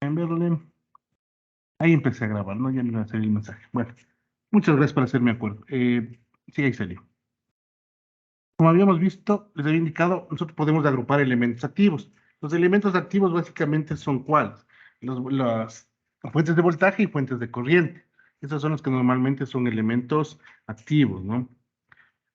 En Berlín. Ahí empecé a grabar, ¿no? Ya me iba a hacer el mensaje. Bueno, muchas gracias por hacerme acuerdo. Sí, ahí salió. Como habíamos visto, les había indicado, nosotros podemos agrupar elementos activos. Los elementos activos básicamente son ¿cuáles? Las fuentes de voltaje y fuentes de corriente. Esos son los que normalmente son elementos activos, ¿no?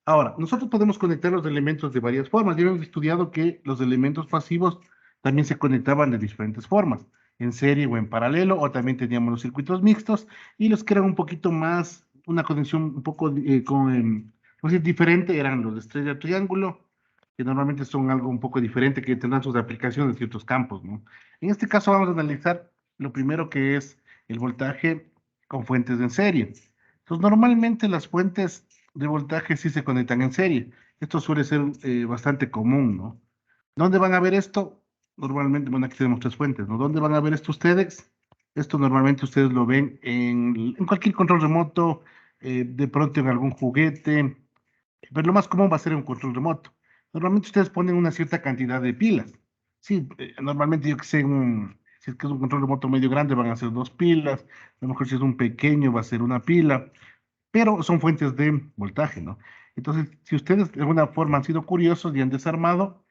Ahora, nosotros podemos conectar los elementos de varias formas. Ya hemos estudiado que los elementos pasivos también se conectaban de diferentes formas, en serie o en paralelo, o también teníamos los circuitos mixtos y los que eran un poquito más, una conexión un poco ¿cómo decir? Diferente, eran los de estrella triángulo, que normalmente son algo un poco diferente, que tendrán sus aplicaciones en ciertos campos, ¿no? En este caso vamos a analizar lo primero que es el voltaje con fuentes en serie. Entonces, normalmente las fuentes de voltaje sí se conectan en serie. Esto suele ser bastante común, ¿no? ¿Dónde van a ver esto? Normalmente, bueno, aquí tenemos tres fuentes, ¿no? ¿Dónde van a ver esto ustedes? Esto normalmente ustedes lo ven en cualquier control remoto, de pronto en algún juguete, pero lo más común va a ser un control remoto. Normalmente ustedes ponen una cierta cantidad de pilas. Sí, normalmente yo que sé, si es que es un control remoto medio grande van a ser dos pilas, a lo mejor si es un pequeño va a ser una pila, pero son fuentes de voltaje, ¿no? Entonces, si ustedes de alguna forma han sido curiosos y han desarmado,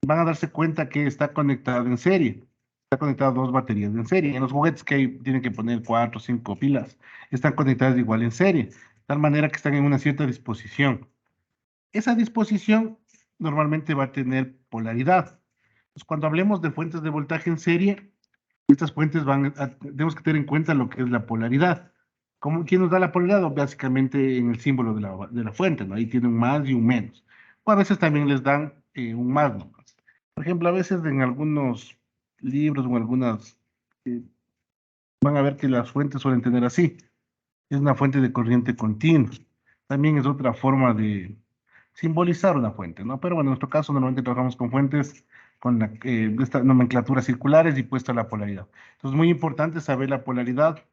van a darse cuenta que está conectado en serie. Está conectado a dos baterías en serie. En los juguetes que hay, tienen que poner cuatro o cinco pilas, están conectadas igual en serie, de tal manera que están en una cierta disposición. Esa disposición normalmente va a tener polaridad. Pues cuando hablemos de fuentes de voltaje en serie, estas fuentes tenemos que tener en cuenta lo que es la polaridad. ¿Quién nos da la polaridad? Básicamente en el símbolo de la fuente, ¿no? Ahí tiene un más y un menos. O a veces también les dan un más nomás. Por ejemplo, a veces en algunos libros o en algunas, eh, van a ver que las fuentes suelen tener así. Es una fuente de corriente continua. También es otra forma de simbolizar una fuente, ¿no? Pero bueno, en nuestro caso normalmente trabajamos con fuentes con esta nomenclatura circulares y puesta la polaridad. Entonces, muy importante saber la polaridad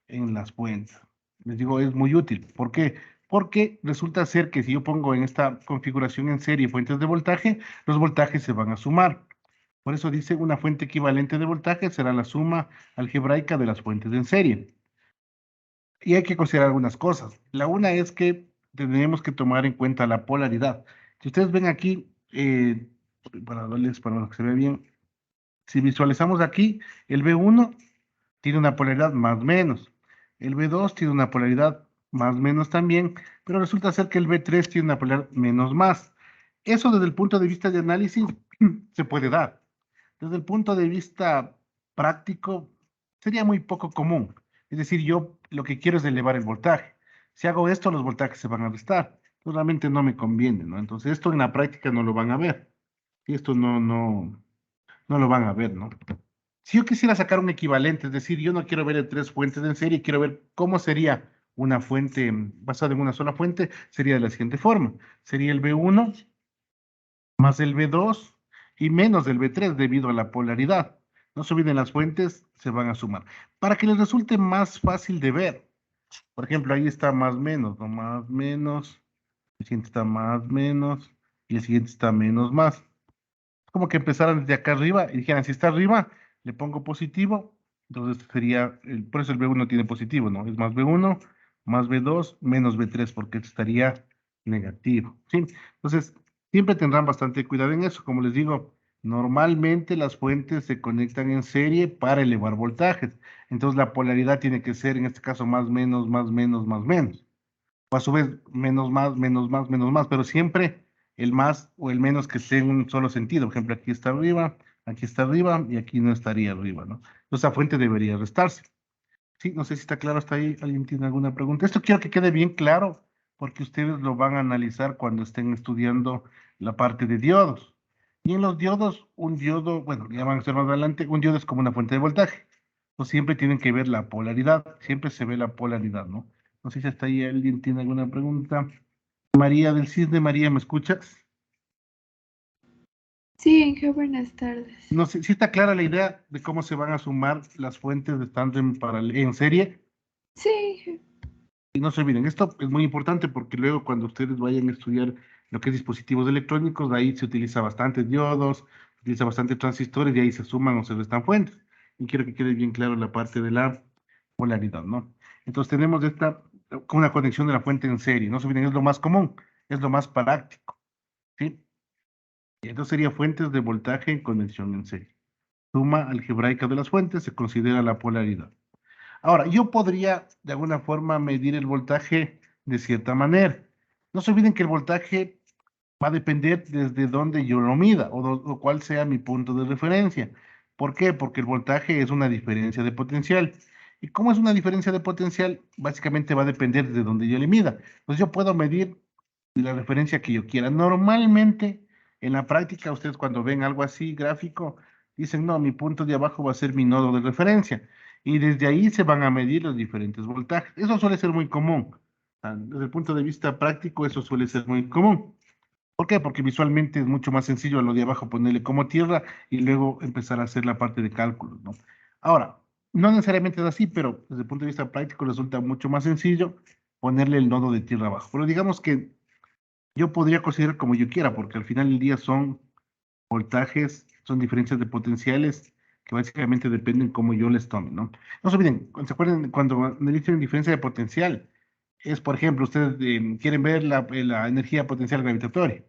en las fuentes. Les digo, es muy útil. ¿Por qué? Porque resulta ser que si yo pongo en esta configuración en serie fuentes de voltaje, los voltajes se van a sumar. Por eso dice una fuente equivalente de voltaje será la suma algebraica de las fuentes en serie. Y hay que considerar algunas cosas. La una es que tenemos que tomar en cuenta la polaridad. Si ustedes ven aquí, para que se vea bien, si visualizamos aquí, el B1 tiene una polaridad más menos, el B2 tiene una polaridad más menos también, pero resulta ser que el B3 tiene una polaridad menos más. Eso desde el punto de vista de análisis se puede dar. Desde el punto de vista práctico, sería muy poco común. Es decir, yo lo que quiero es elevar el voltaje. Si hago esto, los voltajes se van a restar. Pues realmente no me conviene, ¿no? Entonces, esto en la práctica no lo van a ver. Y esto no lo van a ver, ¿no? Si yo quisiera sacar un equivalente, es decir, yo no quiero ver en tres fuentes en serie, quiero ver cómo sería una fuente basada en una sola fuente, sería de la siguiente forma. Sería el B1 más el B2 y menos el B3 debido a la polaridad. No se olviden, las fuentes se van a sumar. Para que les resulte más fácil de ver, por ejemplo, ahí está más menos, ¿no? Más menos, el siguiente está más menos y el siguiente está menos más. Como que empezaran desde acá arriba y dijeran, si está arriba, le pongo positivo, entonces sería, por eso el B1 tiene positivo, ¿no? Es más B1, más B2, menos B3, porque estaría negativo, ¿sí? Entonces, siempre tendrán bastante cuidado en eso. Como les digo, normalmente las fuentes se conectan en serie para elevar voltajes. Entonces, la polaridad tiene que ser, en este caso, más, menos, más, menos, más, menos. O a su vez, menos, más, menos, más, menos, más, pero siempre el más o el menos que esté en un solo sentido. Por ejemplo, aquí está arriba y aquí no estaría arriba, ¿no? Entonces, la fuente debería restarse. Sí, no sé si está claro hasta ahí. ¿Alguien tiene alguna pregunta? Esto quiero que quede bien claro porque ustedes lo van a analizar cuando estén estudiando la parte de diodos. Y en los diodos, un diodo, bueno, ya van a ser más adelante, un diodo es como una fuente de voltaje. Pues siempre tienen que ver la polaridad, siempre se ve la polaridad, ¿no? No sé si hasta ahí alguien tiene alguna pregunta. María del Cisne, María, ¿me escuchas? Sí, Inge, buenas tardes. No sé si está clara la idea de cómo se van a sumar las fuentes de estando en serie. Sí, Inge. Y no se olviden, esto es muy importante porque luego cuando ustedes vayan a estudiar lo que es dispositivos electrónicos, de ahí se utiliza bastante diodos, se utiliza bastante transistores y ahí se suman o se restan fuentes. y quiero que quede bien claro la parte de la polaridad, ¿no? Entonces tenemos esta, con una conexión de la fuente en serie, no se olviden, es lo más común, es lo más práctico, ¿sí? Y entonces sería fuentes de voltaje en conexión en serie. Suma algebraica de las fuentes se considera la polaridad. Ahora, yo podría de alguna forma medir el voltaje de cierta manera. No se olviden que el voltaje va a depender desde dónde yo lo mida o cuál sea mi punto de referencia. ¿Por qué? Porque el voltaje es una diferencia de potencial. Y como es una diferencia de potencial, básicamente va a depender de dónde yo le mida. Entonces yo puedo medir la referencia que yo quiera. Normalmente, en la práctica, ustedes cuando ven algo así gráfico, dicen, no, mi punto de abajo va a ser mi nodo de referencia. Y desde ahí se van a medir los diferentes voltajes. Eso suele ser muy común. Desde el punto de vista práctico, eso suele ser muy común. ¿Por qué? Porque visualmente es mucho más sencillo a lo de abajo ponerle como tierra y luego empezar a hacer la parte de cálculos, ¿no? Ahora, no necesariamente es así, pero desde el punto de vista práctico resulta mucho más sencillo ponerle el nodo de tierra abajo. Pero digamos que yo podría considerar como yo quiera, porque al final del día son voltajes, son diferencias de potenciales que básicamente dependen cómo yo les tome, ¿no? No se olviden, ¿se acuerdan cuando me dicen diferencia de potencial? Es, por ejemplo, ustedes quieren ver la energía potencial gravitatoria.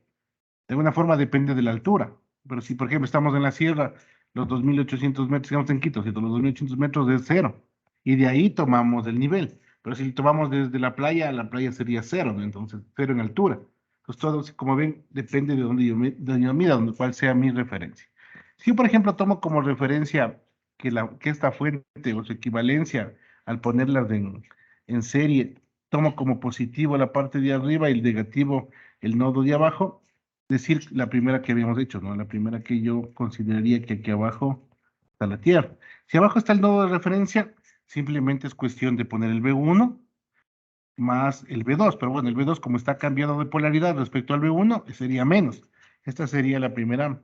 De alguna forma depende de la altura. Pero si, por ejemplo, estamos en la sierra, los 2.800 metros, estamos en Quito, ¿cierto? Los 2.800 metros es cero. Y de ahí tomamos el nivel. Pero si tomamos desde la playa sería cero, ¿no? Entonces, cero en altura. Entonces, todo, como ven, depende de donde donde yo mida, donde cuál sea mi referencia. Si yo, por ejemplo, tomo como referencia que esta fuente o su equivalencia, al ponerlas en serie, tomo como positivo la parte de arriba y el negativo el nodo de abajo, decir la primera que habíamos hecho, ¿no? La primera que yo consideraría que aquí abajo está la Tierra. Si abajo está el nodo de referencia, simplemente es cuestión de poner el B1 más el B2, pero bueno, el B2 como está cambiado de polaridad respecto al B1, sería menos. Esta sería la primera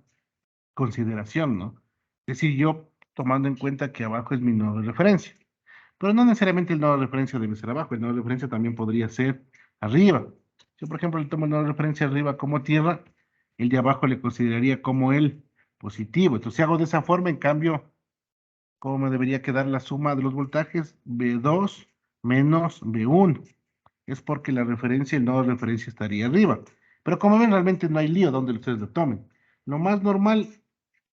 consideración, ¿no? Es decir, yo tomando en cuenta que abajo es mi nodo de referencia. Pero no necesariamente el nodo de referencia debe ser abajo, el nodo de referencia también podría ser arriba. Yo, por ejemplo, le tomo el nodo de referencia arriba como tierra, el de abajo le consideraría como el positivo. Entonces, si hago de esa forma, en cambio, ¿cómo me debería quedar la suma de los voltajes? B2 menos B1. Es porque la referencia, el nodo de referencia estaría arriba. Pero como ven, realmente no hay lío donde ustedes lo tomen. Lo más normal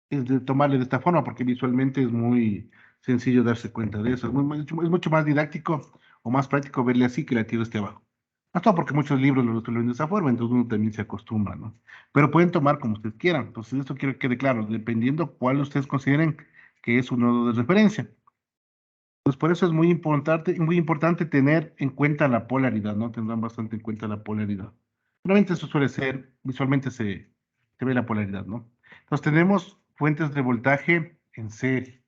es de tomarle de esta forma, porque visualmente es muy sencillo darse cuenta de eso. Es mucho más didáctico o más práctico verle así que la tierra esté abajo. No todo porque muchos libros lo ven de esa forma, entonces uno también se acostumbra, ¿no? Pero pueden tomar como ustedes quieran. Entonces, esto quiero que quede claro, dependiendo cuál ustedes consideren que es un nodo de referencia. Pues por eso es muy importante tener en cuenta la polaridad, ¿no? Tendrán bastante en cuenta la polaridad. Realmente eso suele ser, visualmente se ve la polaridad, ¿no? Entonces tenemos fuentes de voltaje en serie.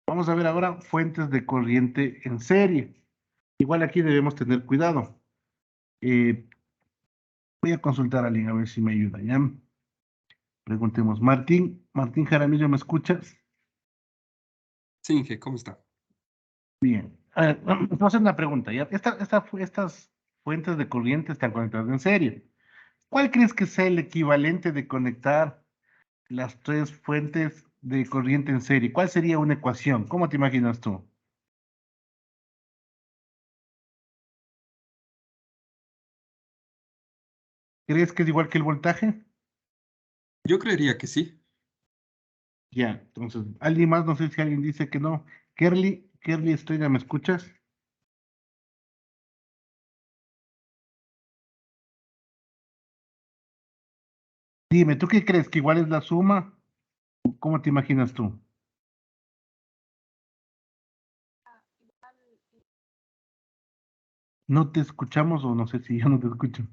Vamos a ver ahora fuentes de corriente en serie. Igual aquí debemos tener cuidado. Eh, Voy a consultar a alguien a ver si me ayuda, ¿ya? Preguntemos, Martín Jaramillo, ¿me escuchas? Sí, Inge, ¿cómo está? Bien. A ver, vamos a hacer una pregunta, ¿ya? Estas fuentes de corriente están conectadas en serie. ¿Cuál crees que sea el equivalente de conectar las tres fuentes de corriente en serie? ¿Cuál sería una ecuación? ¿Cómo te imaginas tú? ¿Crees que es igual que el voltaje? Yo creería que sí. Ya, entonces, ¿alguien más? No sé si alguien dice que no. Kerly Estrella, ¿me escuchas? Dime, ¿tú qué crees? ¿Que igual es la suma? ¿Cómo te imaginas tú? ¿No te escuchamos o no sé si yo no te escucho?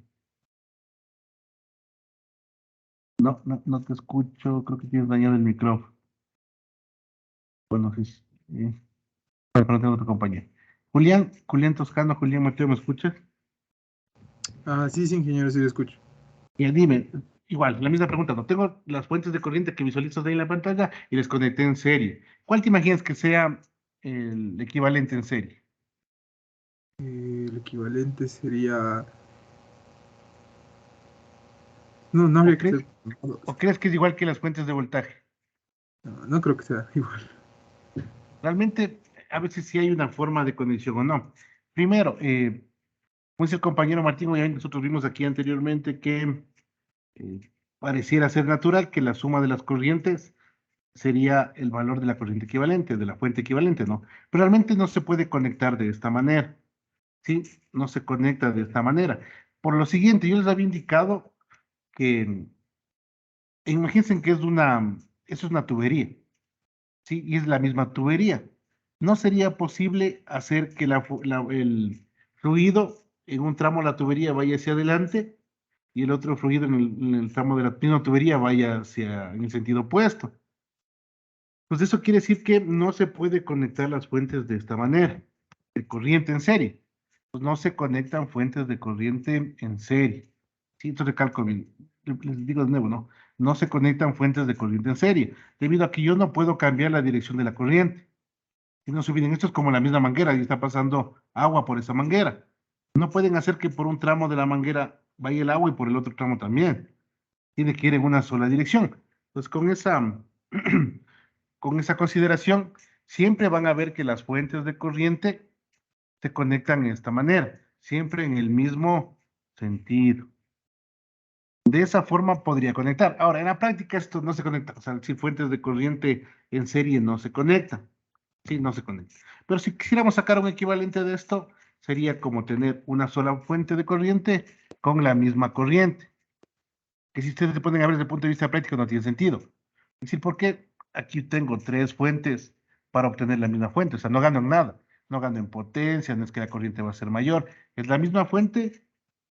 No te escucho. Creo que tienes dañado el micrófono. Bueno, sí. Bueno, tengo otra compañía. Julián Toscano, Julián Mateo, ¿me escuchas? Ah, sí, sí, ingeniero, sí lo escucho. Y dime, igual, la misma pregunta, no tengo las fuentes de corriente que visualizas ahí en la pantalla y les conecté en serie. ¿Cuál te imaginas que sea el equivalente en serie? El equivalente sería... No, no ¿O habría que crees, ser... o crees que es igual que las fuentes de voltaje? No, no creo que sea igual. Realmente, a veces sí hay una forma de conexión o no. Primero, como dice el compañero Martín, obviamente nosotros vimos aquí anteriormente que pareciera ser natural que la suma de las corrientes sería el valor de la corriente equivalente, de la fuente equivalente, ¿no? Pero realmente no se puede conectar de esta manera, ¿sí? No se conecta de esta manera. Por lo siguiente, yo les había indicado que, imagínense que eso es una tubería, ¿sí? Y es la misma tubería. No sería posible hacer que el fluido en un tramo de la tubería vaya hacia adelante y el otro fluido en el tramo de la misma tubería vaya en el sentido opuesto. Pues eso quiere decir que no se puede conectar las fuentes de esta manera, de corriente en serie. Pues no se conectan fuentes de corriente en serie. Sí, entonces recalco bien, les digo de nuevo, ¿no? No se conectan fuentes de corriente en serie, debido a que yo no puedo cambiar la dirección de la corriente. Si no se olviden, esto es como la misma manguera, y está pasando agua por esa manguera. No pueden hacer que por un tramo de la manguera vaya el agua y por el otro tramo también. Tiene que ir en una sola dirección. Entonces, con esa consideración, siempre van a ver que las fuentes de corriente se conectan de esta manera, siempre en el mismo sentido. De esa forma podría conectar. Ahora, en la práctica esto no se conecta. O sea, si fuentes de corriente en serie no se conectan. Sí, no se conecta. Pero si quisiéramos sacar un equivalente de esto, sería como tener una sola fuente de corriente con la misma corriente. Que si ustedes se ponen a ver desde el punto de vista práctico no tiene sentido. Es decir, ¿por qué aquí tengo tres fuentes para obtener la misma fuente? O sea, no gano en nada. No gano en potencia, no es que la corriente va a ser mayor. Es la misma fuente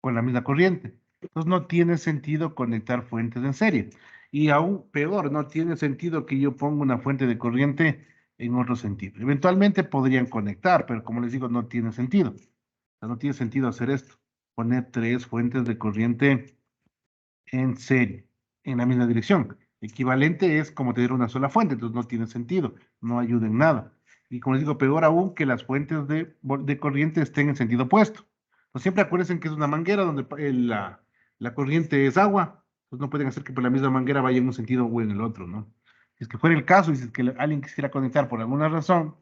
con la misma corriente. Entonces no tiene sentido conectar fuentes en serie. Y aún peor, no tiene sentido que yo ponga una fuente de corriente en otro sentido. Eventualmente podrían conectar, pero como les digo, no tiene sentido. O sea, no tiene sentido hacer esto. Poner tres fuentes de corriente en serie, en la misma dirección. Equivalente es como tener una sola fuente, entonces no tiene sentido, no ayuda en nada. Y como les digo, peor aún que las fuentes de corriente estén en sentido opuesto. Pues siempre acuérdense que es una manguera donde la corriente es agua, pues no pueden hacer que por la misma manguera vaya en un sentido o en el otro, ¿no? Si es que fuera el caso y si es que alguien quisiera conectar por alguna razón,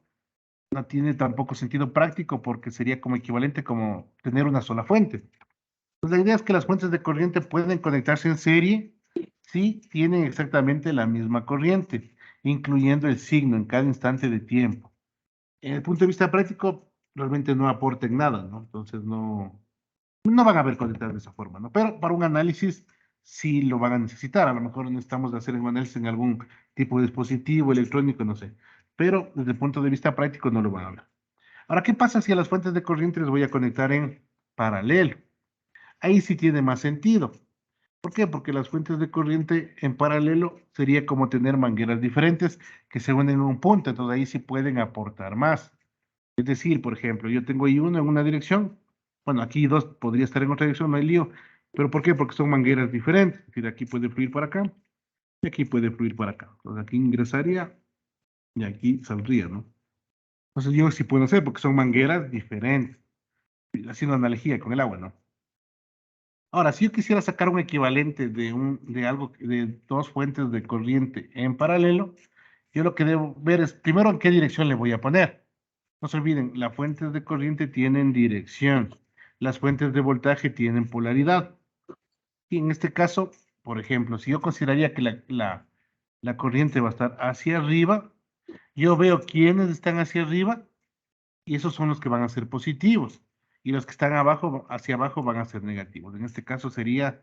no tiene tampoco sentido práctico porque sería como equivalente como tener una sola fuente. Pues la idea es que las fuentes de corriente pueden conectarse en serie si tienen exactamente la misma corriente, incluyendo el signo en cada instante de tiempo. En el punto de vista práctico, realmente no aporten nada, ¿no? Entonces no van a ver conectadas de esa forma, ¿no? Pero para un análisis sí lo van a necesitar. A lo mejor necesitamos hacer un análisis en algún tipo de dispositivo electrónico, no sé. Pero desde el punto de vista práctico no lo van a ver. Ahora, ¿qué pasa si a las fuentes de corriente les voy a conectar en paralelo? Ahí sí tiene más sentido. ¿Por qué? Porque las fuentes de corriente en paralelo sería como tener mangueras diferentes que se unen en un punto, entonces ahí sí pueden aportar más. Es decir, por ejemplo, yo tengo I1 en una dirección, bueno, aquí I2 podría estar en otra dirección, no hay lío, pero ¿por qué? Porque son mangueras diferentes, es decir, aquí puede fluir para acá y aquí puede fluir para acá. Entonces aquí ingresaría y aquí saldría, ¿no? Entonces yo sí puedo hacer porque son mangueras diferentes, haciendo analogía con el agua, ¿no? Ahora, si yo quisiera sacar un equivalente de dos fuentes de corriente en paralelo, yo lo que debo ver es primero en qué dirección le voy a poner. No se olviden, las fuentes de corriente tienen dirección, las fuentes de voltaje tienen polaridad. Y en este caso, por ejemplo, si yo consideraría que la corriente va a estar hacia arriba, yo veo quiénes están hacia arriba y esos son los que van a ser positivos. Y los que están abajo, hacia abajo, van a ser negativos. En este caso sería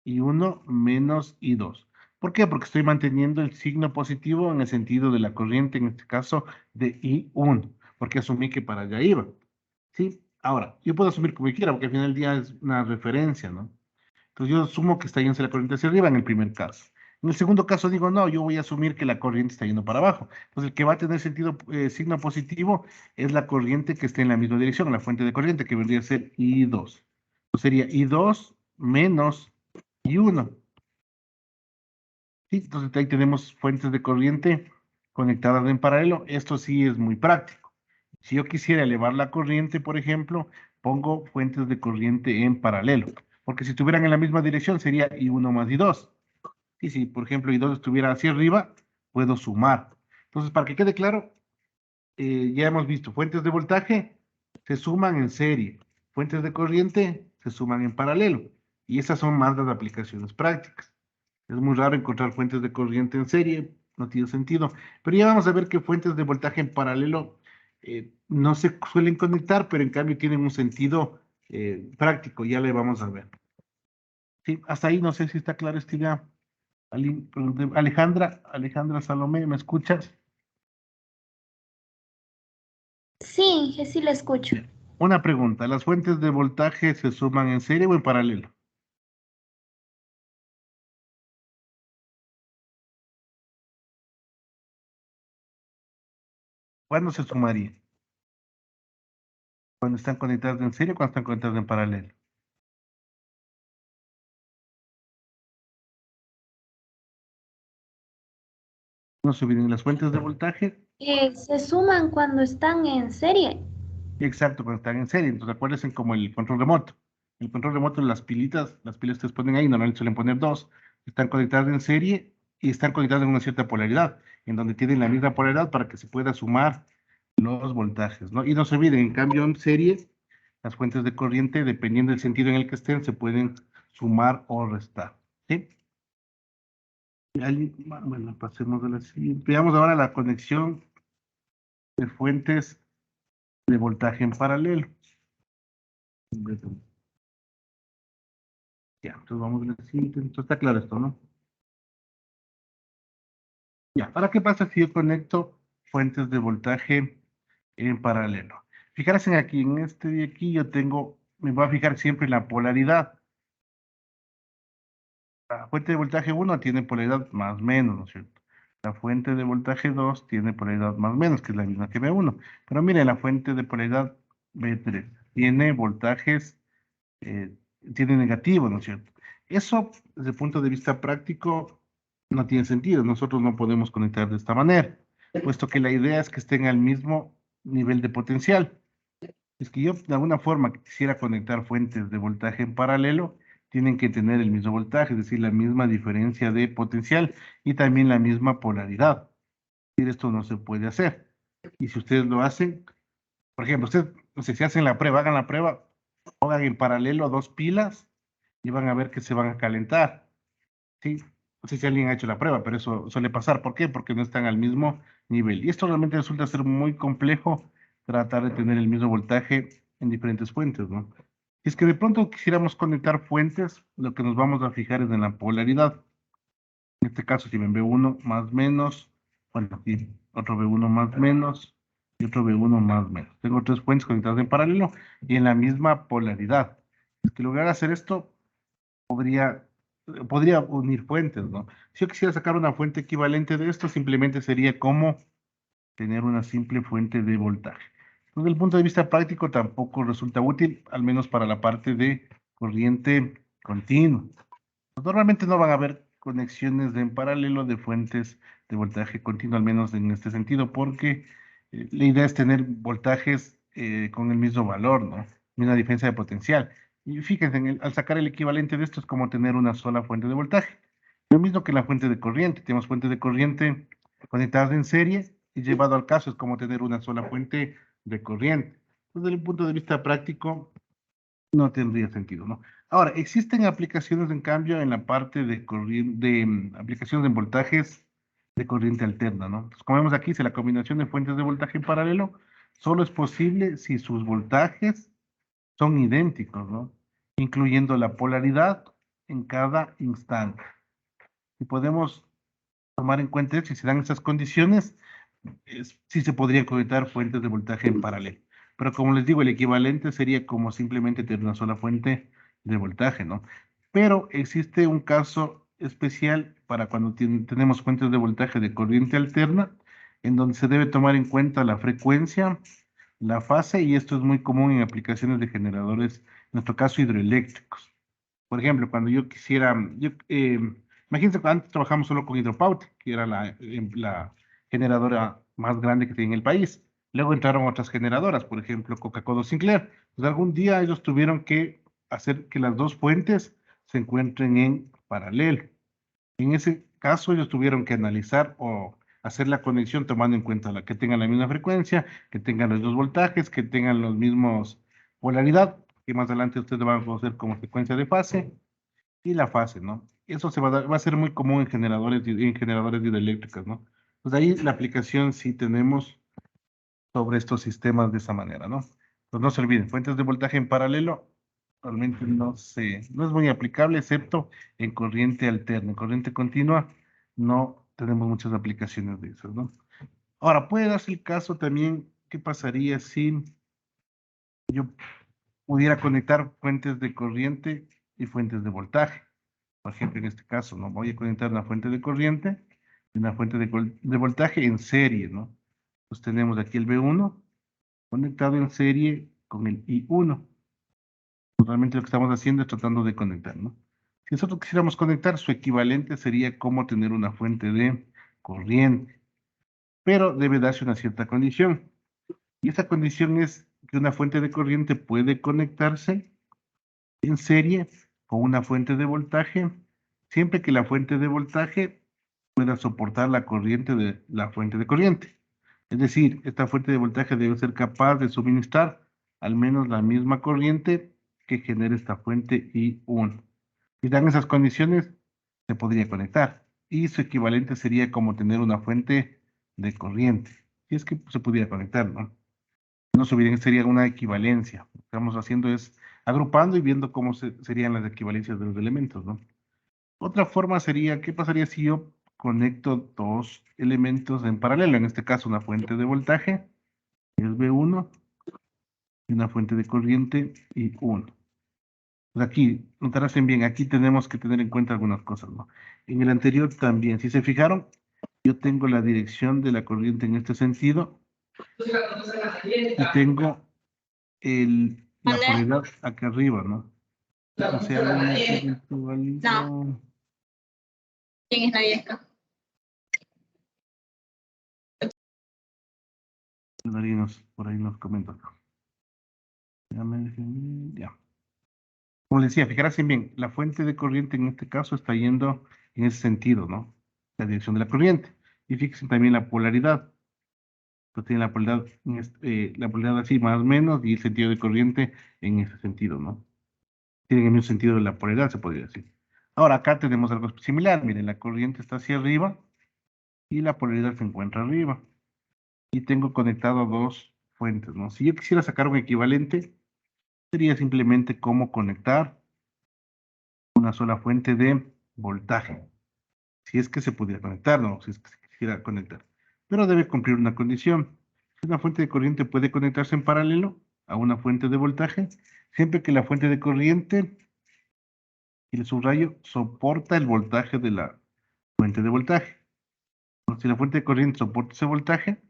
I1 menos I2. ¿Por qué? Porque estoy manteniendo el signo positivo en el sentido de la corriente, en este caso de I1, porque asumí que para allá iba. ¿Sí? Ahora, yo puedo asumir como quiera, porque al final del día es una referencia, ¿no? Entonces yo asumo que está yendo la corriente hacia arriba en el primer caso. En el segundo caso digo, no, yo voy a asumir que la corriente está yendo para abajo. Entonces el que va a tener signo positivo es la corriente que esté en la misma dirección, la fuente de corriente, que vendría a ser I2. Entonces sería I2 menos I1. Sí, entonces ahí tenemos fuentes de corriente conectadas en paralelo. Esto sí es muy práctico. Si yo quisiera elevar la corriente, por ejemplo, pongo fuentes de corriente en paralelo. Porque si estuvieran en la misma dirección sería I1 más I2. Y si, por ejemplo, I2 estuviera hacia arriba, puedo sumar. Entonces, para que quede claro, ya hemos visto, fuentes de voltaje se suman en serie, fuentes de corriente se suman en paralelo, y esas son más las aplicaciones prácticas. Es muy raro encontrar fuentes de corriente en serie, no tiene sentido, pero ya vamos a ver que fuentes de voltaje en paralelo no se suelen conectar, pero en cambio tienen un sentido práctico, ya le vamos a ver. Sí, hasta ahí no sé si está claro esta idea. Alejandra Salomé, ¿me escuchas? Sí, que sí le escucho. Bien. Una pregunta, ¿las fuentes de voltaje se suman en serie o en paralelo? ¿Cuándo se sumaría? ¿Cuando están conectadas en serie o cuando están conectadas en paralelo? No se olviden, las fuentes de voltaje, Se suman cuando están en serie. exacto, cuando están en serie. Entonces acuérdense como el control remoto. El control remoto, las pilitas que ustedes ponen ahí, normalmente suelen poner dos, están conectadas en serie y están conectadas en una cierta polaridad, en donde tienen la misma polaridad para que se pueda sumar los voltajes, ¿no? Y no se olviden, en cambio en serie, las fuentes de corriente, dependiendo del sentido en el que estén, se pueden sumar o restar, ¿sí? Bueno, pasemos a la siguiente. Veamos ahora la conexión de fuentes de voltaje en paralelo. Ya, entonces vamos a la siguiente. Entonces está claro esto, ¿no? Ya, ¿para qué pasa si yo conecto fuentes de voltaje en paralelo? Fijarse aquí, en este de aquí yo tengo, me voy a fijar siempre en la polaridad. La fuente de voltaje 1 tiene polaridad más menos, ¿no es cierto? La fuente de voltaje 2 tiene polaridad más menos, que es la misma que B1. Pero mire, la fuente de polaridad B3 tiene voltajes, eh, tiene negativo, ¿no es cierto? Eso, desde el punto de vista práctico, no tiene sentido. Nosotros no podemos conectar de esta manera, puesto que la idea es que estén al mismo nivel de potencial. Es que yo de alguna forma quisiera conectar fuentes de voltaje en paralelo, tienen que tener el mismo voltaje, es decir, la misma diferencia de potencial y también la misma polaridad. Es decir, esto no se puede hacer. Y si ustedes lo hacen, por ejemplo, ustedes, no sé, si hacen la prueba, hagan la prueba, pongan en paralelo dos pilas y van a ver que se van a calentar. ¿Sí? No sé si alguien ha hecho la prueba, pero eso suele pasar. ¿Por qué? Porque no están al mismo nivel. Y esto realmente resulta ser muy complejo tratar de tener el mismo voltaje en diferentes fuentes, ¿no? Si es que de pronto quisiéramos conectar fuentes, lo que nos vamos a fijar es en la polaridad. En este caso, si ven B1 más menos, bueno, aquí otro B1 más menos y otro B1 más menos. Tengo tres fuentes conectadas en paralelo y en la misma polaridad. Es que lograr hacer esto podría unir fuentes, ¿no? Si yo quisiera sacar una fuente equivalente de esto, simplemente sería como tener una simple fuente de voltaje. Desde el punto de vista práctico tampoco resulta útil, al menos para la parte de corriente continua. Normalmente no van a haber conexiones en paralelo de fuentes de voltaje continuo, al menos en este sentido, porque la idea es tener voltajes con el mismo valor, ¿no? Misma diferencia de potencial. Y fíjense, al sacar el equivalente de esto es como tener una sola fuente de voltaje. Lo mismo que la fuente de corriente. Tenemos fuentes de corriente conectadas en serie y llevado al caso es como tener una sola fuente de corriente. Desde el punto de vista práctico, no tendría sentido, ¿no? Ahora, existen aplicaciones, en cambio, en la parte de aplicaciones en voltajes de corriente alterna, ¿no? Entonces, como vemos aquí, si la combinación de fuentes de voltaje en paralelo solo es posible si sus voltajes son idénticos, ¿no? Incluyendo la polaridad en cada instante. Y podemos tomar en cuenta si se dan esas condiciones, sí se podrían conectar fuentes de voltaje en paralelo. Pero como les digo, el equivalente sería como simplemente tener una sola fuente de voltaje, ¿no? Pero existe un caso especial para cuando tenemos fuentes de voltaje de corriente alterna, en donde se debe tomar en cuenta la frecuencia, la fase, y esto es muy común en aplicaciones de generadores, en nuestro caso hidroeléctricos. Por ejemplo, cuando yo quisiera, imagínense que antes trabajamos solo con Hidropower, que era la generadora más grande que tiene en el país. Luego entraron otras generadoras, por ejemplo, Coca-Cola Sinclair. Pues algún día ellos tuvieron que hacer que las dos fuentes se encuentren en paralelo. En ese caso, ellos tuvieron que analizar o hacer la conexión tomando en cuenta que tengan la misma frecuencia, que tengan los dos voltajes, que tengan los mismos polaridad, que más adelante ustedes van a conocer como secuencia de fase, y la fase, ¿no? Eso va a ser muy común en generadores hidroeléctricos, ¿no? Pues ahí la aplicación sí tenemos sobre estos sistemas de esa manera, ¿no? Pues no se olviden, fuentes de voltaje en paralelo realmente no es muy aplicable, excepto en corriente alterna. En corriente continua no tenemos muchas aplicaciones de eso, ¿no? Ahora, puede darse el caso también, ¿qué pasaría si yo pudiera conectar fuentes de corriente y fuentes de voltaje? Por ejemplo, en este caso, ¿no? Voy a conectar una fuente de corriente y una fuente de voltaje en serie, ¿no? Pues tenemos aquí el B1 conectado en serie con el I1. Pues realmente lo que estamos haciendo es tratando de conectar, ¿no? Si nosotros quisiéramos conectar, su equivalente sería como tener una fuente de corriente, pero debe darse una cierta condición. Y esa condición es que una fuente de corriente puede conectarse en serie con una fuente de voltaje, siempre que la fuente de voltaje pueda soportar la corriente de la fuente de corriente. Es decir, esta fuente de voltaje debe ser capaz de suministrar al menos la misma corriente que genere esta fuente I1. Si dan esas condiciones, se podría conectar. Y su equivalente sería como tener una fuente de corriente. Si es que se pudiera conectar, ¿no? No sería una equivalencia. Lo que estamos haciendo es agrupando y viendo cómo serían las equivalencias de los elementos, ¿no? Otra forma sería, ¿qué pasaría si yo conecto dos elementos en paralelo? En este caso, una fuente de voltaje, que es B1, y una fuente de corriente, I1. Pues aquí, notarás bien, aquí tenemos que tener en cuenta algunas cosas, ¿no? En el anterior también, si se fijaron, yo tengo la dirección de la corriente en este sentido, y tengo la polaridad acá arriba, ¿no? O sea, No. ¿Quién es Nadiesca? por ahí nos comenta. Ya. Como les decía, fijarse bien, la fuente de corriente en este caso está yendo en ese sentido, ¿no? La dirección de la corriente. Y fíjense también la polaridad. Pues tiene la polaridad así más o menos y el sentido de corriente en ese sentido, ¿no? Tienen el mismo sentido de la polaridad, se podría decir. Ahora acá tenemos algo similar. Miren, la corriente está hacia arriba y la polaridad se encuentra arriba. Y tengo conectado dos fuentes, ¿no? Si yo quisiera sacar un equivalente, sería simplemente cómo conectar una sola fuente de voltaje. Si es que se pudiera conectar, ¿no? Si es que se quisiera conectar. Pero debe cumplir una condición. Una fuente de corriente puede conectarse en paralelo a una fuente de voltaje, siempre que la fuente de corriente, y el subrayo, soporta el voltaje de la fuente de voltaje. Si la fuente de corriente soporta ese voltaje,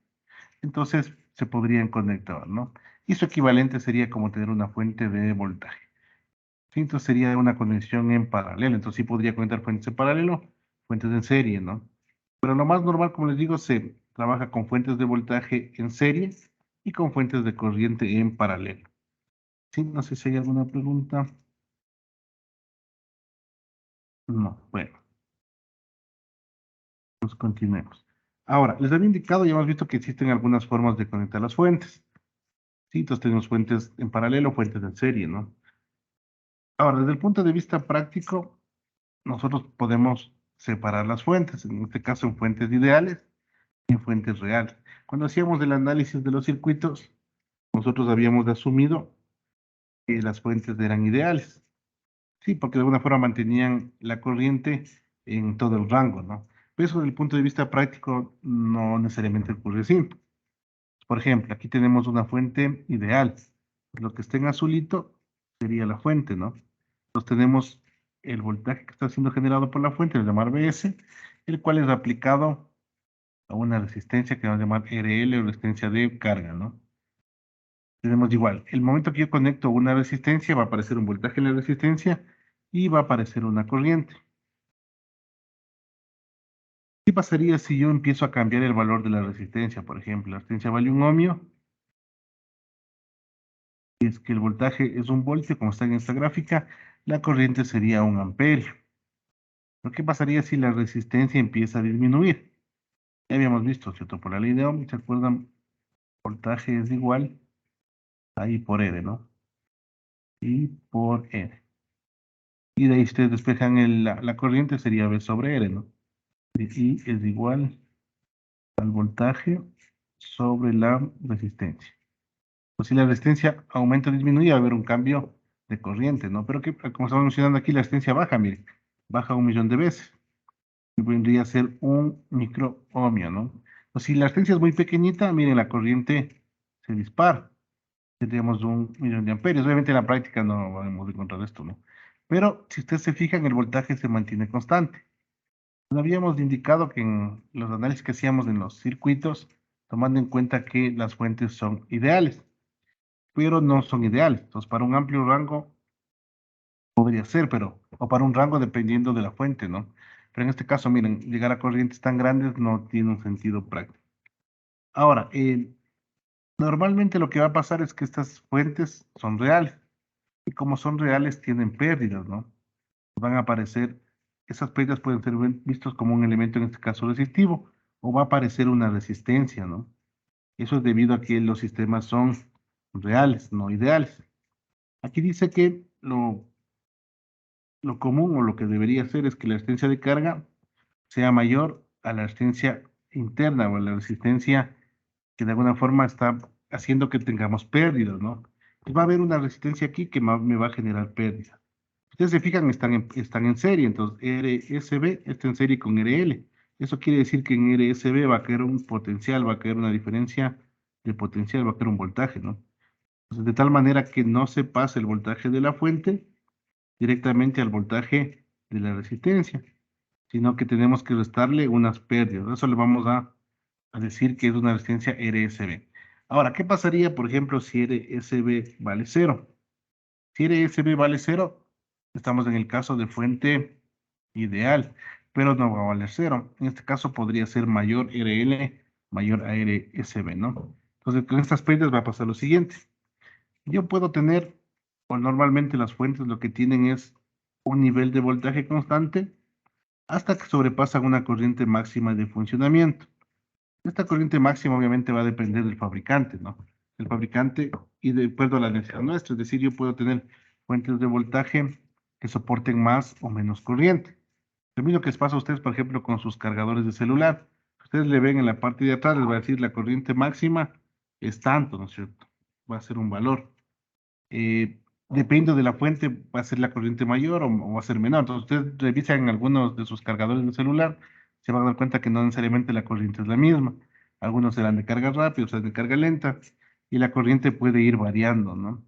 entonces se podrían conectar, ¿no? Y su equivalente sería como tener una fuente de voltaje. ¿Sí? Entonces sería una conexión en paralelo. Entonces sí podría conectar fuentes en paralelo, fuentes en serie, ¿no? Pero lo más normal, como les digo, se trabaja con fuentes de voltaje en serie y con fuentes de corriente en paralelo. ¿Sí? No sé si hay alguna pregunta. No, bueno. Pues continuemos. Ahora, les había indicado, ya hemos visto que existen algunas formas de conectar las fuentes. Sí, entonces tenemos fuentes en paralelo, fuentes en serie, ¿no? Ahora, desde el punto de vista práctico, nosotros podemos separar las fuentes, en este caso en fuentes ideales y en fuentes reales. Cuando hacíamos el análisis de los circuitos, nosotros habíamos asumido que las fuentes eran ideales. Sí, porque de alguna forma mantenían la corriente en todo el rango, ¿no? Pero eso desde el punto de vista práctico no necesariamente ocurre así. Por ejemplo, aquí tenemos una fuente ideal. Lo que está en azulito sería la fuente, ¿no? Entonces tenemos el voltaje que está siendo generado por la fuente, el llamar BS, el cual es aplicado a una resistencia que vamos a llamar RL o resistencia de carga, ¿no? Tenemos igual, el momento que yo conecto una resistencia, va a aparecer un voltaje en la resistencia y va a aparecer una corriente. ¿Qué pasaría si yo empiezo a cambiar el valor de la resistencia? Por ejemplo, la resistencia vale 1 ohmio. Es que el voltaje es 1 voltio, como está en esta gráfica, la corriente sería 1 amperio. ¿Pero qué pasaría si la resistencia empieza a disminuir? Ya habíamos visto, ¿cierto? Por la ley de Ohm, ¿se acuerdan? Voltaje es igual a I por R, ¿no? I por R. Y de ahí ustedes despejan la corriente, sería V sobre R, ¿no? I es igual al voltaje sobre la resistencia. Pues si la resistencia aumenta o disminuye, va a haber un cambio de corriente, ¿no? Pero que, como estamos mencionando aquí, la resistencia baja, mire, baja 1.000.000 de veces. Y vendría a ser un microohmio, ¿no? Pues si la resistencia es muy pequeñita, miren, la corriente se dispara. Tendríamos 1.000.000 de amperios. Obviamente en la práctica no vamos a encontrar esto, ¿no? Pero si ustedes se fijan, el voltaje se mantiene constante. Nos habíamos indicado que en los análisis que hacíamos en los circuitos, tomando en cuenta que las fuentes son ideales, pero no son ideales. Entonces, para un amplio rango podría ser, pero, o para un rango dependiendo de la fuente, ¿no? Pero en este caso, miren, llegar a corrientes tan grandes no tiene un sentido práctico. Ahora, normalmente lo que va a pasar es que estas fuentes son reales, y como son reales, tienen pérdidas, ¿no? Van a aparecer, esas pérdidas pueden ser vistos como un elemento, en este caso resistivo, o va a aparecer una resistencia, ¿no? Eso es debido a que los sistemas son reales, no ideales. Aquí dice que lo común o lo que debería ser es que la resistencia de carga sea mayor a la resistencia interna o a la resistencia que de alguna forma está haciendo que tengamos pérdidas, ¿no? Pues va a haber una resistencia aquí que me va a generar pérdidas. Ustedes se fijan, están en serie, entonces RSB está en serie con RL. Eso quiere decir que en RSB va a caer un potencial, va a caer una diferencia de potencial, va a caer un voltaje, ¿no? Entonces, de tal manera que no se pase el voltaje de la fuente directamente al voltaje de la resistencia, sino que tenemos que restarle unas pérdidas. Eso le vamos a decir que es una resistencia RSB. Ahora, ¿qué pasaría, por ejemplo, si RSB vale 0? Si RSB vale 0, estamos en el caso de fuente ideal, pero no va a valer 0. En este caso podría ser mayor RL, mayor a RSB, ¿no? Entonces, con estas pérdidas va a pasar lo siguiente. Yo puedo tener, o normalmente las fuentes lo que tienen es un nivel de voltaje constante hasta que sobrepasan una corriente máxima de funcionamiento. Esta corriente máxima obviamente va a depender del fabricante, ¿no? El fabricante y de acuerdo a la necesidad nuestra, es decir, yo puedo tener fuentes de voltaje que soporten más o menos corriente. Lo mismo que les pasa a ustedes, por ejemplo, con sus cargadores de celular. Ustedes le ven en la parte de atrás, les va a decir la corriente máxima es tanto, ¿no es cierto? Va a ser un valor. Depende de la fuente, va a ser la corriente mayor o va a ser menor. Entonces, ustedes revisan algunos de sus cargadores de celular, se van a dar cuenta que no necesariamente la corriente es la misma. Algunos serán de carga rápida, otros de carga lenta, y la corriente puede ir variando, ¿no?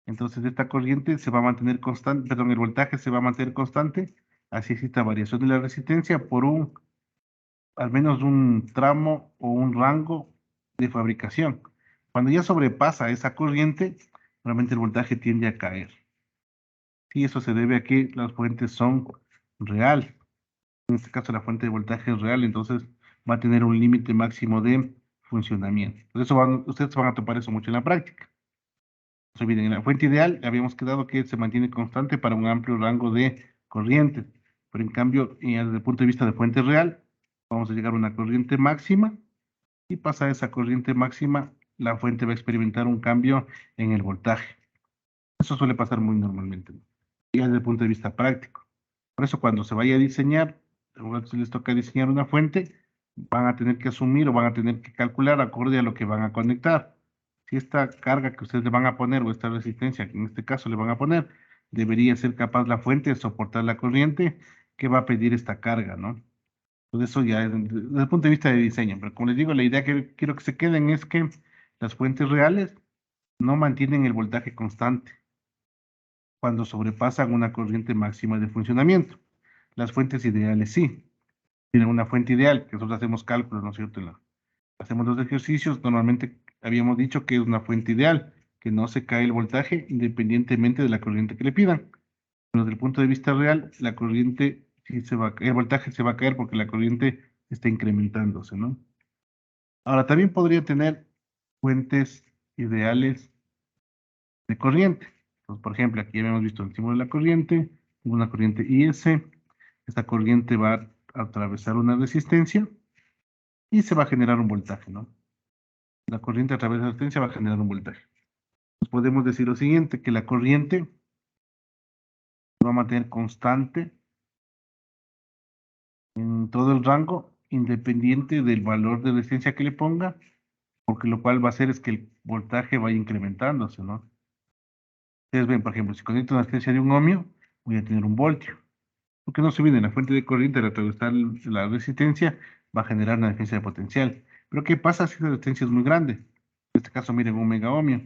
Entonces, esta corriente se va a mantener constante, perdón, el voltaje se va a mantener constante, así exista variación de la resistencia por al menos un tramo o un rango de fabricación. Cuando ya sobrepasa esa corriente, realmente el voltaje tiende a caer. Y eso se debe a que las fuentes son real. En este caso la fuente de voltaje es real, entonces va a tener un límite máximo de funcionamiento. Por eso ustedes van a topar eso mucho en la práctica. No se olviden, en la fuente ideal habíamos quedado que se mantiene constante para un amplio rango de corrientes, pero en cambio, desde el punto de vista de fuente real, vamos a llegar a una corriente máxima y pasa esa corriente máxima, la fuente va a experimentar un cambio en el voltaje. Eso suele pasar muy normalmente, ¿no? Y desde el punto de vista práctico. Por eso cuando se vaya a diseñar, si les toca diseñar una fuente, van a tener que asumir o van a tener que calcular acorde a lo que van a conectar. Si esta carga que ustedes le van a poner o esta resistencia que en este caso le van a poner, debería ser capaz la fuente de soportar la corriente que va a pedir esta carga, ¿no? Pues eso ya es desde el punto de vista de diseño. Pero como les digo, la idea que quiero que se queden es que las fuentes reales no mantienen el voltaje constante cuando sobrepasan una corriente máxima de funcionamiento. Las fuentes ideales sí. Tienen una fuente ideal, que nosotros hacemos cálculos, ¿no es cierto? Hacemos los ejercicios, normalmente habíamos dicho que es una fuente ideal, que no se cae el voltaje independientemente de la corriente que le pidan. Pero desde el punto de vista real, la corriente sí el voltaje se va a caer porque la corriente está incrementándose, ¿no? Ahora, también podría tener fuentes ideales de corriente. Entonces, por ejemplo, aquí ya hemos visto el símbolo de la corriente, una corriente IS. Esta corriente va a atravesar una resistencia y se va a generar un voltaje, ¿no? La corriente a través de la resistencia va a generar un voltaje. Pues podemos decir lo siguiente, que la corriente va a mantener constante en todo el rango, independiente del valor de resistencia que le ponga, porque lo cual va a hacer es que el voltaje vaya incrementándose, ¿no? Ustedes ven, por ejemplo, si conecto una resistencia de 1 ohmio, voy a tener 1 voltio. Porque no se olviden, la fuente de corriente al atravesar la resistencia va a generar una diferencia de potencial. Pero ¿qué pasa si la resistencia es muy grande? En este caso, miren, 1 mega ohmio.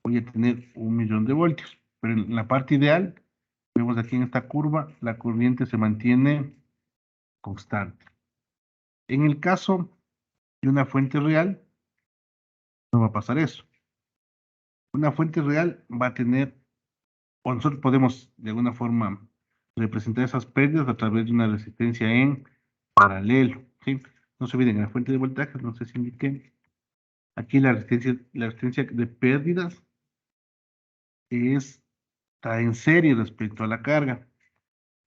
Voy a tener 1.000.000 de voltios. Pero en la parte ideal, vemos aquí en esta curva, la corriente se mantiene constante. En el caso de una fuente real, no va a pasar eso. Una fuente real va a tener, o nosotros podemos de alguna forma representar esas pérdidas a través de una resistencia en paralelo, ¿sí? No se olviden, en la fuente de voltaje, no sé si indiqué, aquí la resistencia de pérdidas está en serie respecto a la carga.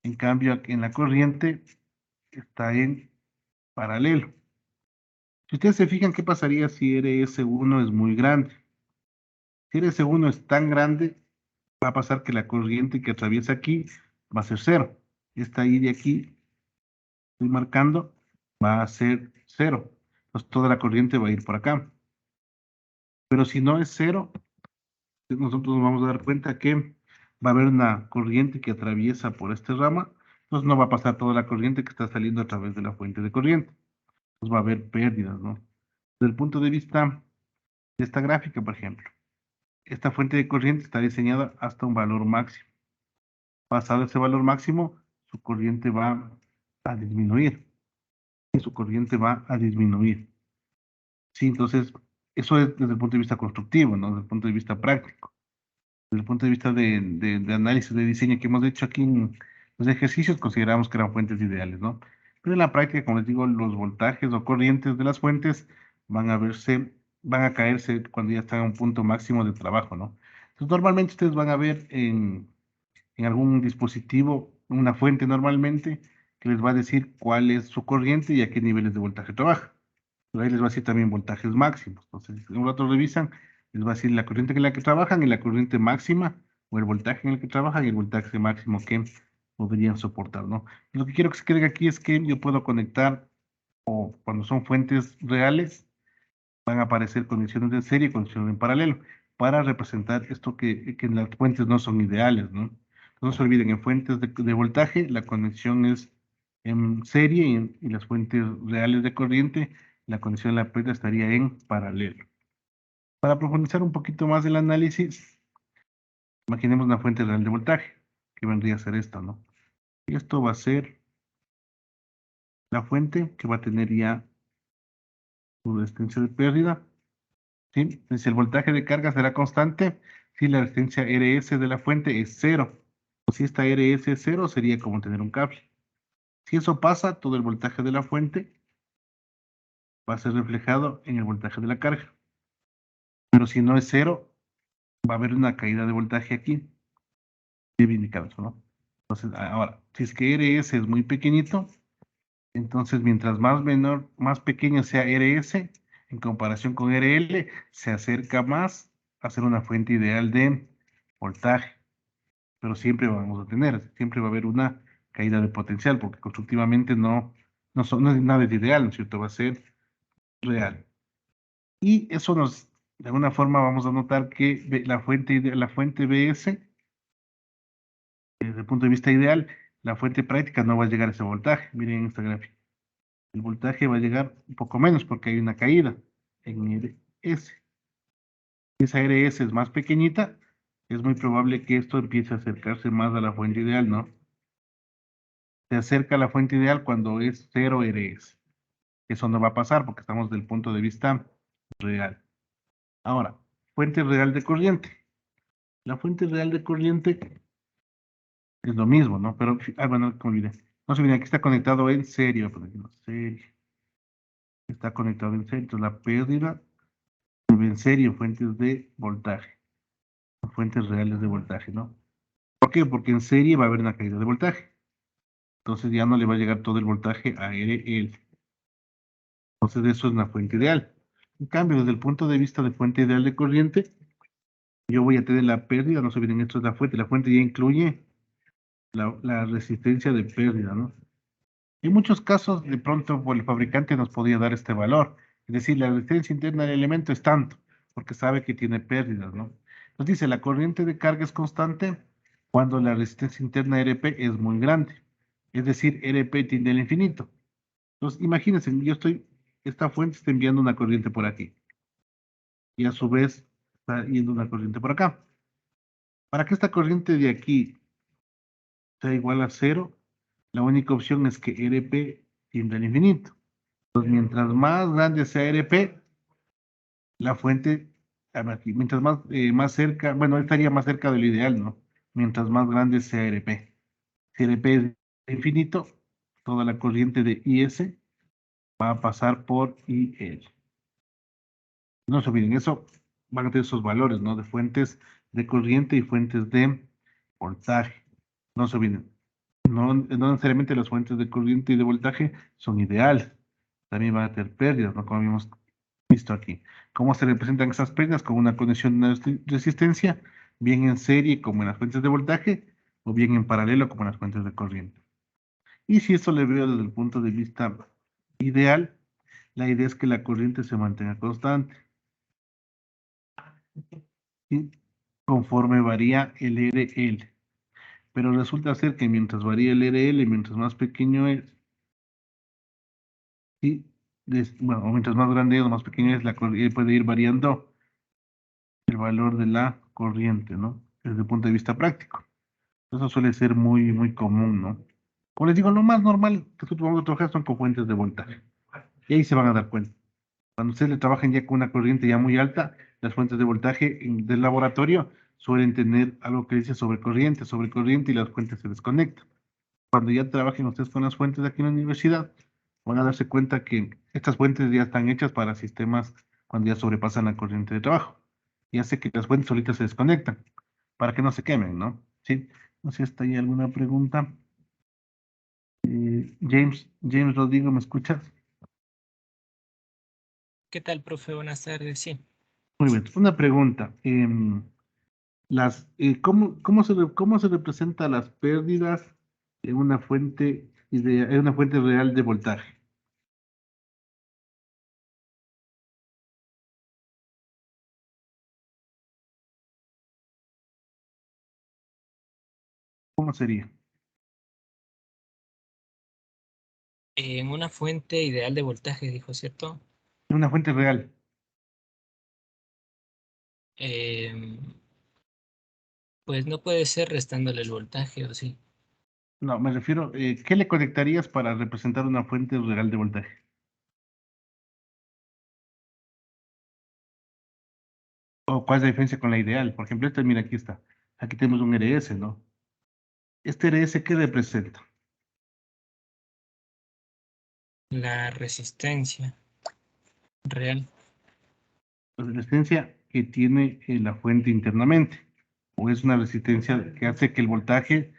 En cambio, aquí en la corriente está en paralelo. Si ustedes se fijan, ¿qué pasaría si RS1 es muy grande? Si RS1 es tan grande, va a pasar que la corriente que atraviesa aquí va a ser cero. Esta I de aquí, estoy marcando, va a ser cero. Entonces toda la corriente va a ir por acá. Pero si no es cero, nosotros nos vamos a dar cuenta que va a haber una corriente que atraviesa por esta rama. Entonces no va a pasar toda la corriente que está saliendo a través de la fuente de corriente. Entonces va a haber pérdidas, ¿no? Desde el punto de vista de esta gráfica, por ejemplo, esta fuente de corriente está diseñada hasta un valor máximo. Pasado ese valor máximo, su corriente va a disminuir. Y su corriente va a disminuir. Sí, entonces, eso es desde el punto de vista constructivo, ¿no? Desde el punto de vista práctico. Desde el punto de vista de análisis de diseño que hemos hecho aquí en los ejercicios, consideramos que eran fuentes ideales, ¿no? Pero en la práctica, como les digo, los voltajes o corrientes de las fuentes van a caerse cuando ya están a un punto máximo de trabajo, ¿no? Entonces, normalmente ustedes van a ver en algún dispositivo una fuente normalmente que les va a decir cuál es su corriente y a qué niveles de voltaje trabaja. Pero ahí les va a decir también voltajes máximos. Entonces, en un rato revisan, les va a decir la corriente en la que trabajan y la corriente máxima o el voltaje en el que trabajan y el voltaje máximo que podrían soportar, ¿no? Lo que quiero que se quede aquí es que yo puedo conectar, o cuando son fuentes reales, van a aparecer conexiones de serie y conexiones en paralelo, para representar esto que las fuentes no son ideales, ¿no? No se olviden, en fuentes de voltaje, la conexión es en serie y las fuentes reales de corriente, la conexión de la pérdida estaría en paralelo. Para profundizar un poquito más el análisis, imaginemos una fuente real de voltaje, que vendría a ser esta, ¿no? Y esto va a ser la fuente que va a tener ya su resistencia de pérdida, ¿sí? Entonces, el voltaje de carga será constante si la resistencia RS de la fuente es cero. O si esta RS es cero, sería como tener un cable. Si eso pasa, todo el voltaje de la fuente va a ser reflejado en el voltaje de la carga. Pero si no es cero, va a haber una caída de voltaje aquí. Debe indicar eso, ¿no? Entonces, ahora, si es que RS es muy pequeñito, entonces mientras más pequeño sea RS, en comparación con RL, se acerca más a ser una fuente ideal de voltaje. Pero siempre vamos a tener, siempre va a haber una caída de potencial, porque constructivamente no es nada es ideal, ¿no es cierto? Va a ser real. Y eso de alguna forma vamos a notar que la fuente BS, desde el punto de vista ideal, la fuente práctica no va a llegar a ese voltaje. Miren esta gráfica. El voltaje va a llegar un poco menos porque hay una caída en RS. Si esa RS es más pequeñita, es muy probable que esto empiece a acercarse más a la fuente ideal, ¿no? Se acerca a la fuente ideal cuando es 0 RS. Eso no va a pasar porque estamos del punto de vista real. Ahora, fuente real de corriente. La fuente real de corriente es lo mismo, ¿no? Pero, bueno, como olvidé. No se olviden, aquí está conectado en serie. Voy a poner serie. Está conectado en serie. Entonces, la pérdida en serie, fuentes de voltaje. Fuentes reales de voltaje, ¿no? ¿Por qué? Porque en serie va a haber una caída de voltaje. Entonces ya no le va a llegar todo el voltaje a RL. Entonces eso es una fuente ideal. En cambio, desde el punto de vista de fuente ideal de corriente, yo voy a tener la pérdida, no se olviden, esto es la fuente ya incluye la resistencia de pérdida, ¿no? En muchos casos, de pronto, el fabricante nos podría dar este valor. Es decir, la resistencia interna del elemento es tanto, porque sabe que tiene pérdidas, ¿no? Nos dice, la corriente de carga es constante cuando la resistencia interna RP es muy grande. Es decir, RP tiende al infinito. Entonces, imagínense, esta fuente está enviando una corriente por aquí. Y a su vez, está yendo una corriente por acá. Para que esta corriente de aquí sea igual a 0, la única opción es que RP tienda al infinito. Entonces, mientras más grande sea RP, la fuente, aquí, mientras más cerca, bueno, estaría más cerca de lo ideal, ¿no? Mientras más grande sea RP. Si RP es infinito, toda la corriente de IS va a pasar por IL. No se olviden, eso van a tener esos valores, ¿no? De fuentes de corriente y fuentes de voltaje. No se olviden. No necesariamente las fuentes de corriente y de voltaje son ideales. También van a tener pérdidas, ¿no? Como habíamos visto aquí. ¿Cómo se representan esas pérdidas? Con una conexión de resistencia, bien en serie como en las fuentes de voltaje, o bien en paralelo como en las fuentes de corriente. Y si esto le veo desde el punto de vista ideal, la idea es que la corriente se mantenga constante. ¿Sí? Conforme varía el RL. Pero resulta ser que mientras varía el RL, mientras más pequeño es, ¿sí? Bueno, o mientras más grande o más pequeño es, la corriente puede ir variando el valor de la corriente, ¿no? Desde el punto de vista práctico. Eso suele ser muy, muy común, ¿no? Como les digo, lo más normal que nosotros vamos a trabajar son con fuentes de voltaje. Y ahí se van a dar cuenta. Cuando ustedes le trabajan ya con una corriente ya muy alta, las fuentes de voltaje del laboratorio suelen tener algo que dice sobrecorriente y las fuentes se desconectan. Cuando ya trabajen ustedes con las fuentes de aquí en la universidad, van a darse cuenta que estas fuentes ya están hechas para sistemas cuando ya sobrepasan la corriente de trabajo. Y hace que las fuentes solitas se desconectan para que no se quemen, ¿no? ¿Sí? No sé si está ahí alguna pregunta. James Rodrigo, ¿me escuchas? ¿Qué tal, profe? Buenas tardes, sí. Muy bien, una pregunta. ¿Cómo se representa las pérdidas en una fuente en una fuente real de voltaje? ¿Cómo sería? En una fuente ideal de voltaje, dijo, ¿cierto? En una fuente real. Em, pues no puede ser restándole el voltaje, ¿o sí? No, me refiero, ¿qué le conectarías para representar una fuente real de voltaje? ¿O cuál es la diferencia con la ideal? Por ejemplo, mira, aquí está. Aquí tenemos un RS, ¿no? ¿Este RS qué representa? La resistencia real. La resistencia que tiene la fuente internamente. O es una resistencia que hace que el voltaje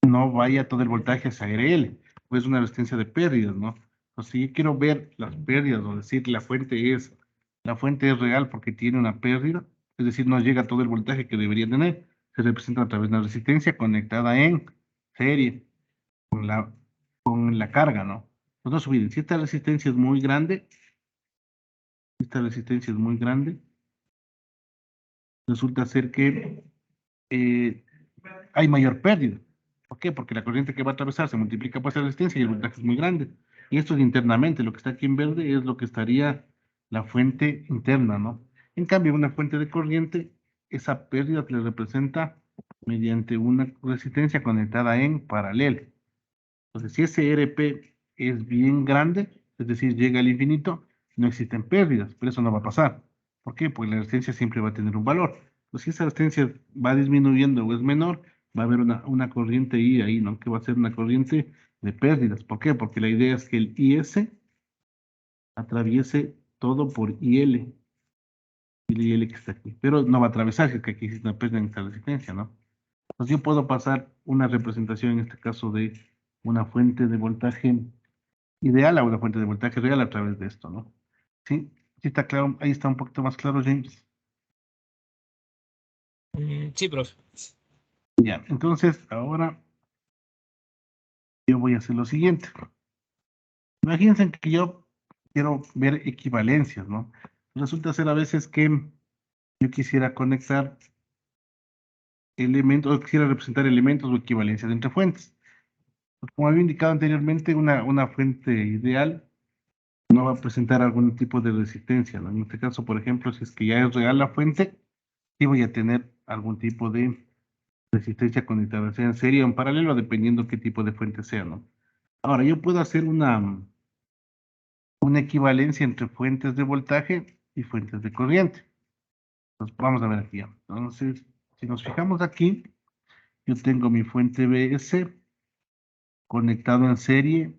no vaya todo el voltaje hacia RL. O es una resistencia de pérdidas, ¿no? Entonces, si yo quiero ver las pérdidas, o decir la fuente es real porque tiene una pérdida, es decir, no llega todo el voltaje que debería tener, se representa a través de una resistencia conectada en serie con la carga, ¿no? Pues no se olviden, si esta resistencia es muy grande, resulta ser que eh, hay mayor pérdida. ¿Por qué? Porque la corriente que va a atravesar se multiplica por esa resistencia y el voltaje es muy grande. Y esto es internamente, lo que está aquí en verde es lo que estaría la fuente interna, ¿no? En cambio, una fuente de corriente, esa pérdida se le representa mediante una resistencia conectada en paralelo. Entonces, si ese RP es bien grande, es decir, llega al infinito, no existen pérdidas, pero eso no va a pasar. ¿Por qué? Porque la resistencia siempre va a tener un valor. Entonces, si esa resistencia va disminuyendo o es menor, va a haber una corriente I ahí, ¿no? Que va a ser una corriente de pérdidas. ¿Por qué? Porque la idea es que el IS atraviese todo por IL, y el IL que está aquí. Pero no va a atravesar, si es que aquí existe una pérdida en esta resistencia, ¿no? Entonces yo puedo pasar una representación, en este caso, de una fuente de voltaje ideal a una fuente de voltaje real a través de esto, ¿no? ¿Sí? ¿Sí está claro? Ahí está un poquito más claro, James. Sí, profe. Ya, entonces ahora yo voy a hacer lo siguiente. Imagínense que yo quiero ver equivalencias, ¿no? Resulta ser a veces que yo quisiera conectar elementos, o quisiera representar elementos o equivalencias entre fuentes. Pues, como había indicado anteriormente, una fuente ideal no va a presentar algún tipo de resistencia, ¿no? En este caso, por ejemplo, si es que ya es real la fuente, sí voy a tener algún tipo de resistencia conectada, sea en serie o en paralelo, dependiendo qué tipo de fuente sea, ¿no? Ahora, yo puedo hacer una equivalencia entre fuentes de voltaje y fuentes de corriente. Entonces, vamos a ver aquí. Entonces, si nos fijamos aquí, yo tengo mi fuente BS conectado en serie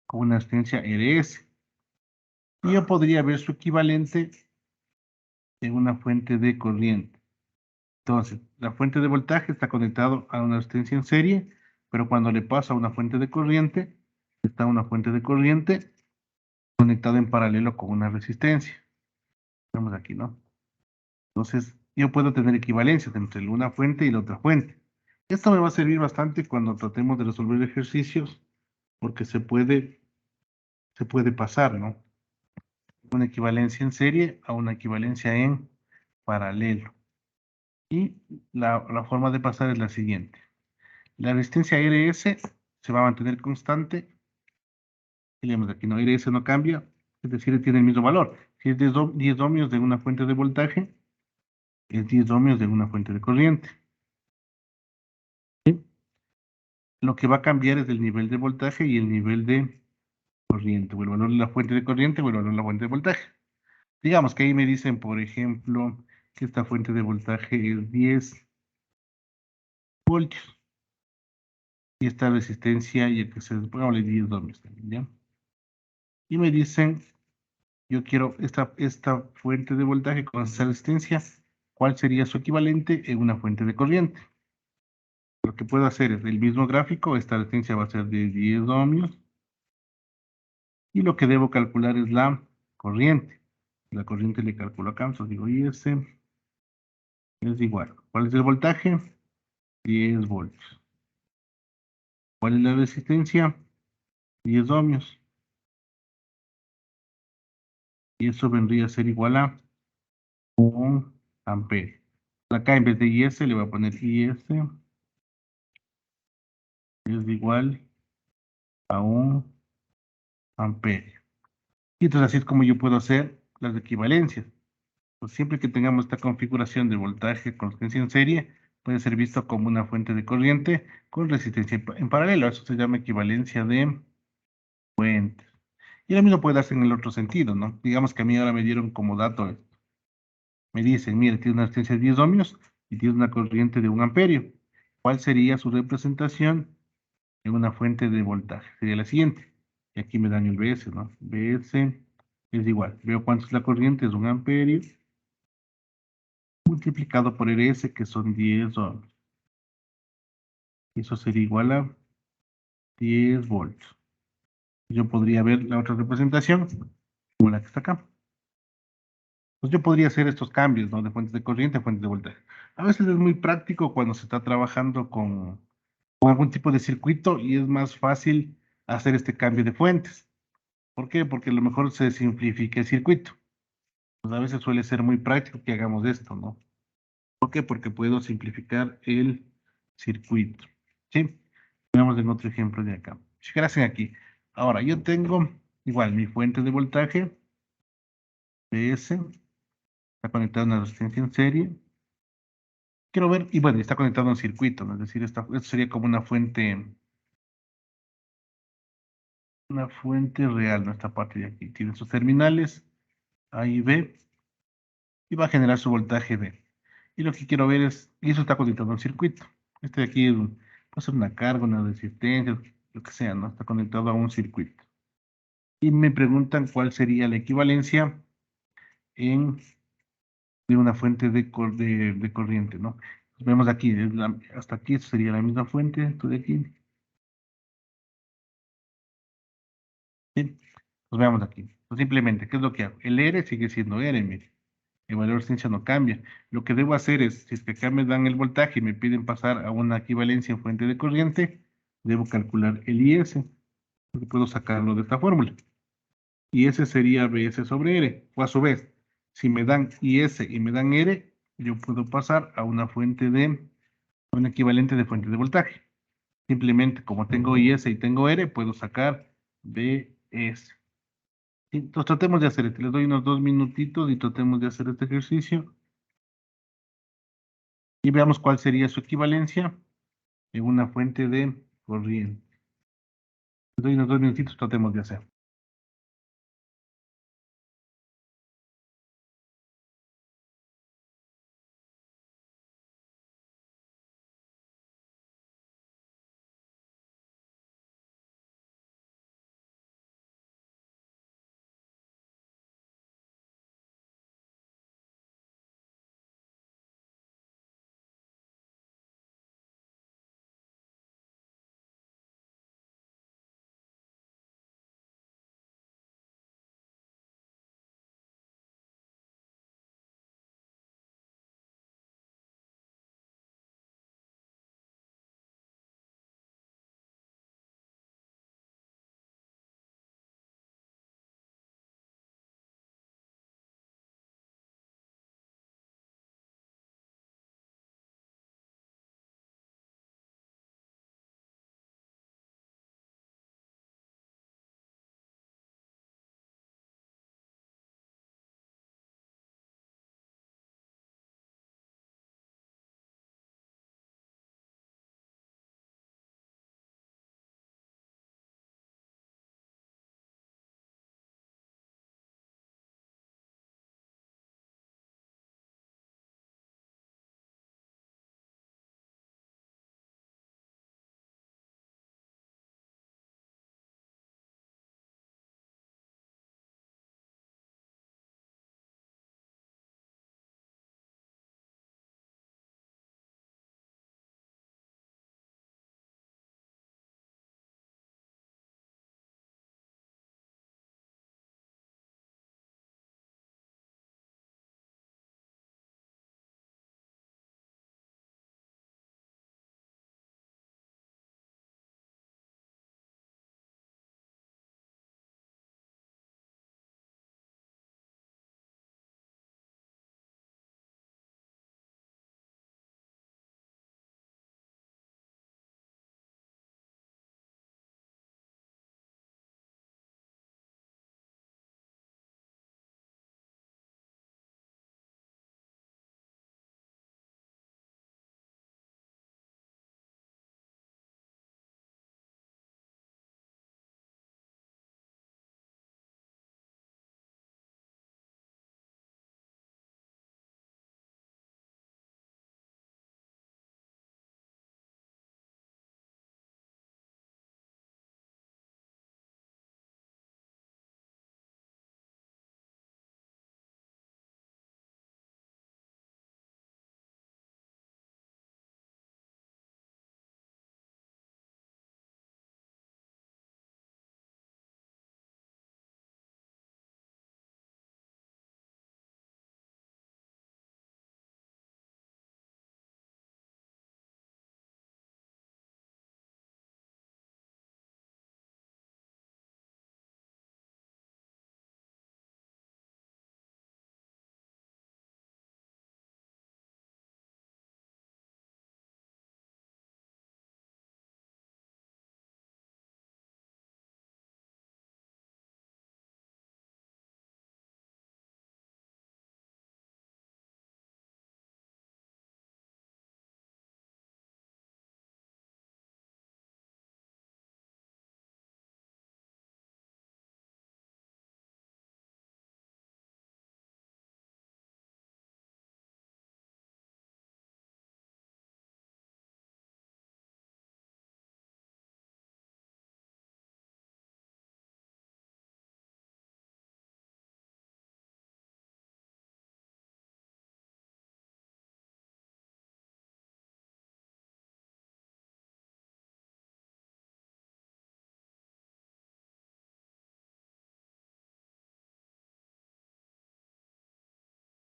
con una resistencia RS. Y yo podría ver su equivalente en una fuente de corriente. Entonces, la fuente de voltaje está conectado a una resistencia en serie, pero cuando le pasa a una fuente de corriente, está una fuente de corriente conectada en paralelo con una resistencia. Vemos aquí, ¿no? Entonces, yo puedo tener equivalencias entre una fuente y la otra fuente. Esto me va a servir bastante cuando tratemos de resolver ejercicios, porque se puede pasar, ¿no? Una equivalencia en serie a una equivalencia en paralelo. Y la forma de pasar es la siguiente. La resistencia RS se va a mantener constante. Y leemos aquí, no, RS no cambia, es decir, tiene el mismo valor. Si es 10 ohmios de una fuente de voltaje, es 10 ohmios de una fuente de corriente. ¿Sí? Lo que va a cambiar es el nivel de voltaje y el nivel de corriente, o el valor de la fuente de corriente o el valor de la fuente de voltaje. Digamos que ahí me dicen, por ejemplo, que esta fuente de voltaje es 10 voltios. Y esta resistencia, ya que se pongámosle 10 ohmios también, ¿ya? Y me dicen, yo quiero esta fuente de voltaje con esa resistencia, ¿cuál sería su equivalente en una fuente de corriente? Lo que puedo hacer es el mismo gráfico, esta resistencia va a ser de 10 ohmios, y lo que debo calcular es la corriente. La corriente le calculo acá, entonces digo IS es igual. ¿Cuál es el voltaje? 10 voltios. ¿Cuál es la resistencia? 10 ohmios. Y eso vendría a ser igual a 1 amperio. Acá en vez de IS le voy a poner IS es igual a 1 amperio. Y entonces así es como yo puedo hacer las equivalencias. Pues siempre que tengamos esta configuración de voltaje con resistencia en serie, puede ser visto como una fuente de corriente con resistencia en paralelo. Eso se llama equivalencia de fuentes. Y lo mismo puede darse en el otro sentido, ¿no? Digamos que a mí ahora me dieron como dato esto. Me dicen, mire, tiene una resistencia de 10 ohmios y tiene una corriente de 1 amperio. ¿Cuál sería su representación en una fuente de voltaje? Sería la siguiente. Y aquí me dan el BS, ¿no? BS es igual. Veo cuánto es la corriente, es 1 amperio, multiplicado por RS, que son 10 ohmios. Eso sería igual a 10 voltios. Yo podría ver la otra representación, como la que está acá. Pues yo podría hacer estos cambios, ¿no? De fuentes de corriente a fuentes de voltaje. A veces es muy práctico cuando se está trabajando con algún tipo de circuito y es más fácil hacer este cambio de fuentes. ¿Por qué? Porque a lo mejor se simplifica el circuito. Pues a veces suele ser muy práctico que hagamos esto, ¿no? ¿Por qué? Porque puedo simplificar el circuito. ¿Sí? Veamos en otro ejemplo de acá. Fíjense aquí. Ahora, yo tengo igual mi fuente de voltaje, PS, está conectada a una resistencia en serie. Quiero ver, y bueno, está conectado a un circuito, ¿no? Es decir, esto sería como una fuente real, ¿no? Esta parte de aquí. Tiene sus terminales, A y B, y va a generar su voltaje B. Y lo que quiero ver es, y eso está conectado a un circuito. Este de aquí puede ser una carga, una resistencia, lo que sea, ¿no? Está conectado a un circuito. Y me preguntan cuál sería la equivalencia de una fuente de corriente, ¿no? Vemos aquí, hasta aquí sería la misma fuente, esto de aquí. ¿Sí? Pues veamos aquí. Pues simplemente, ¿qué es lo que hago? El R sigue siendo R, mire. El valor de resistencia no cambia. Lo que debo hacer es, si es que acá me dan el voltaje y me piden pasar a una equivalencia en fuente de corriente, debo calcular el IS, porque puedo sacarlo de esta fórmula. IS sería BS sobre R. O a su vez, si me dan IS y me dan R, yo puedo pasar a una un equivalente de fuente de voltaje. Simplemente, como tengo IS y tengo R, puedo sacar BS. Sí, entonces tratemos de hacer esto. Les doy unos 2 minutitos y tratemos de hacer este ejercicio. Y veamos cuál sería su equivalencia en una fuente de corriente. Les doy unos 2 minutitos, tratemos de hacer.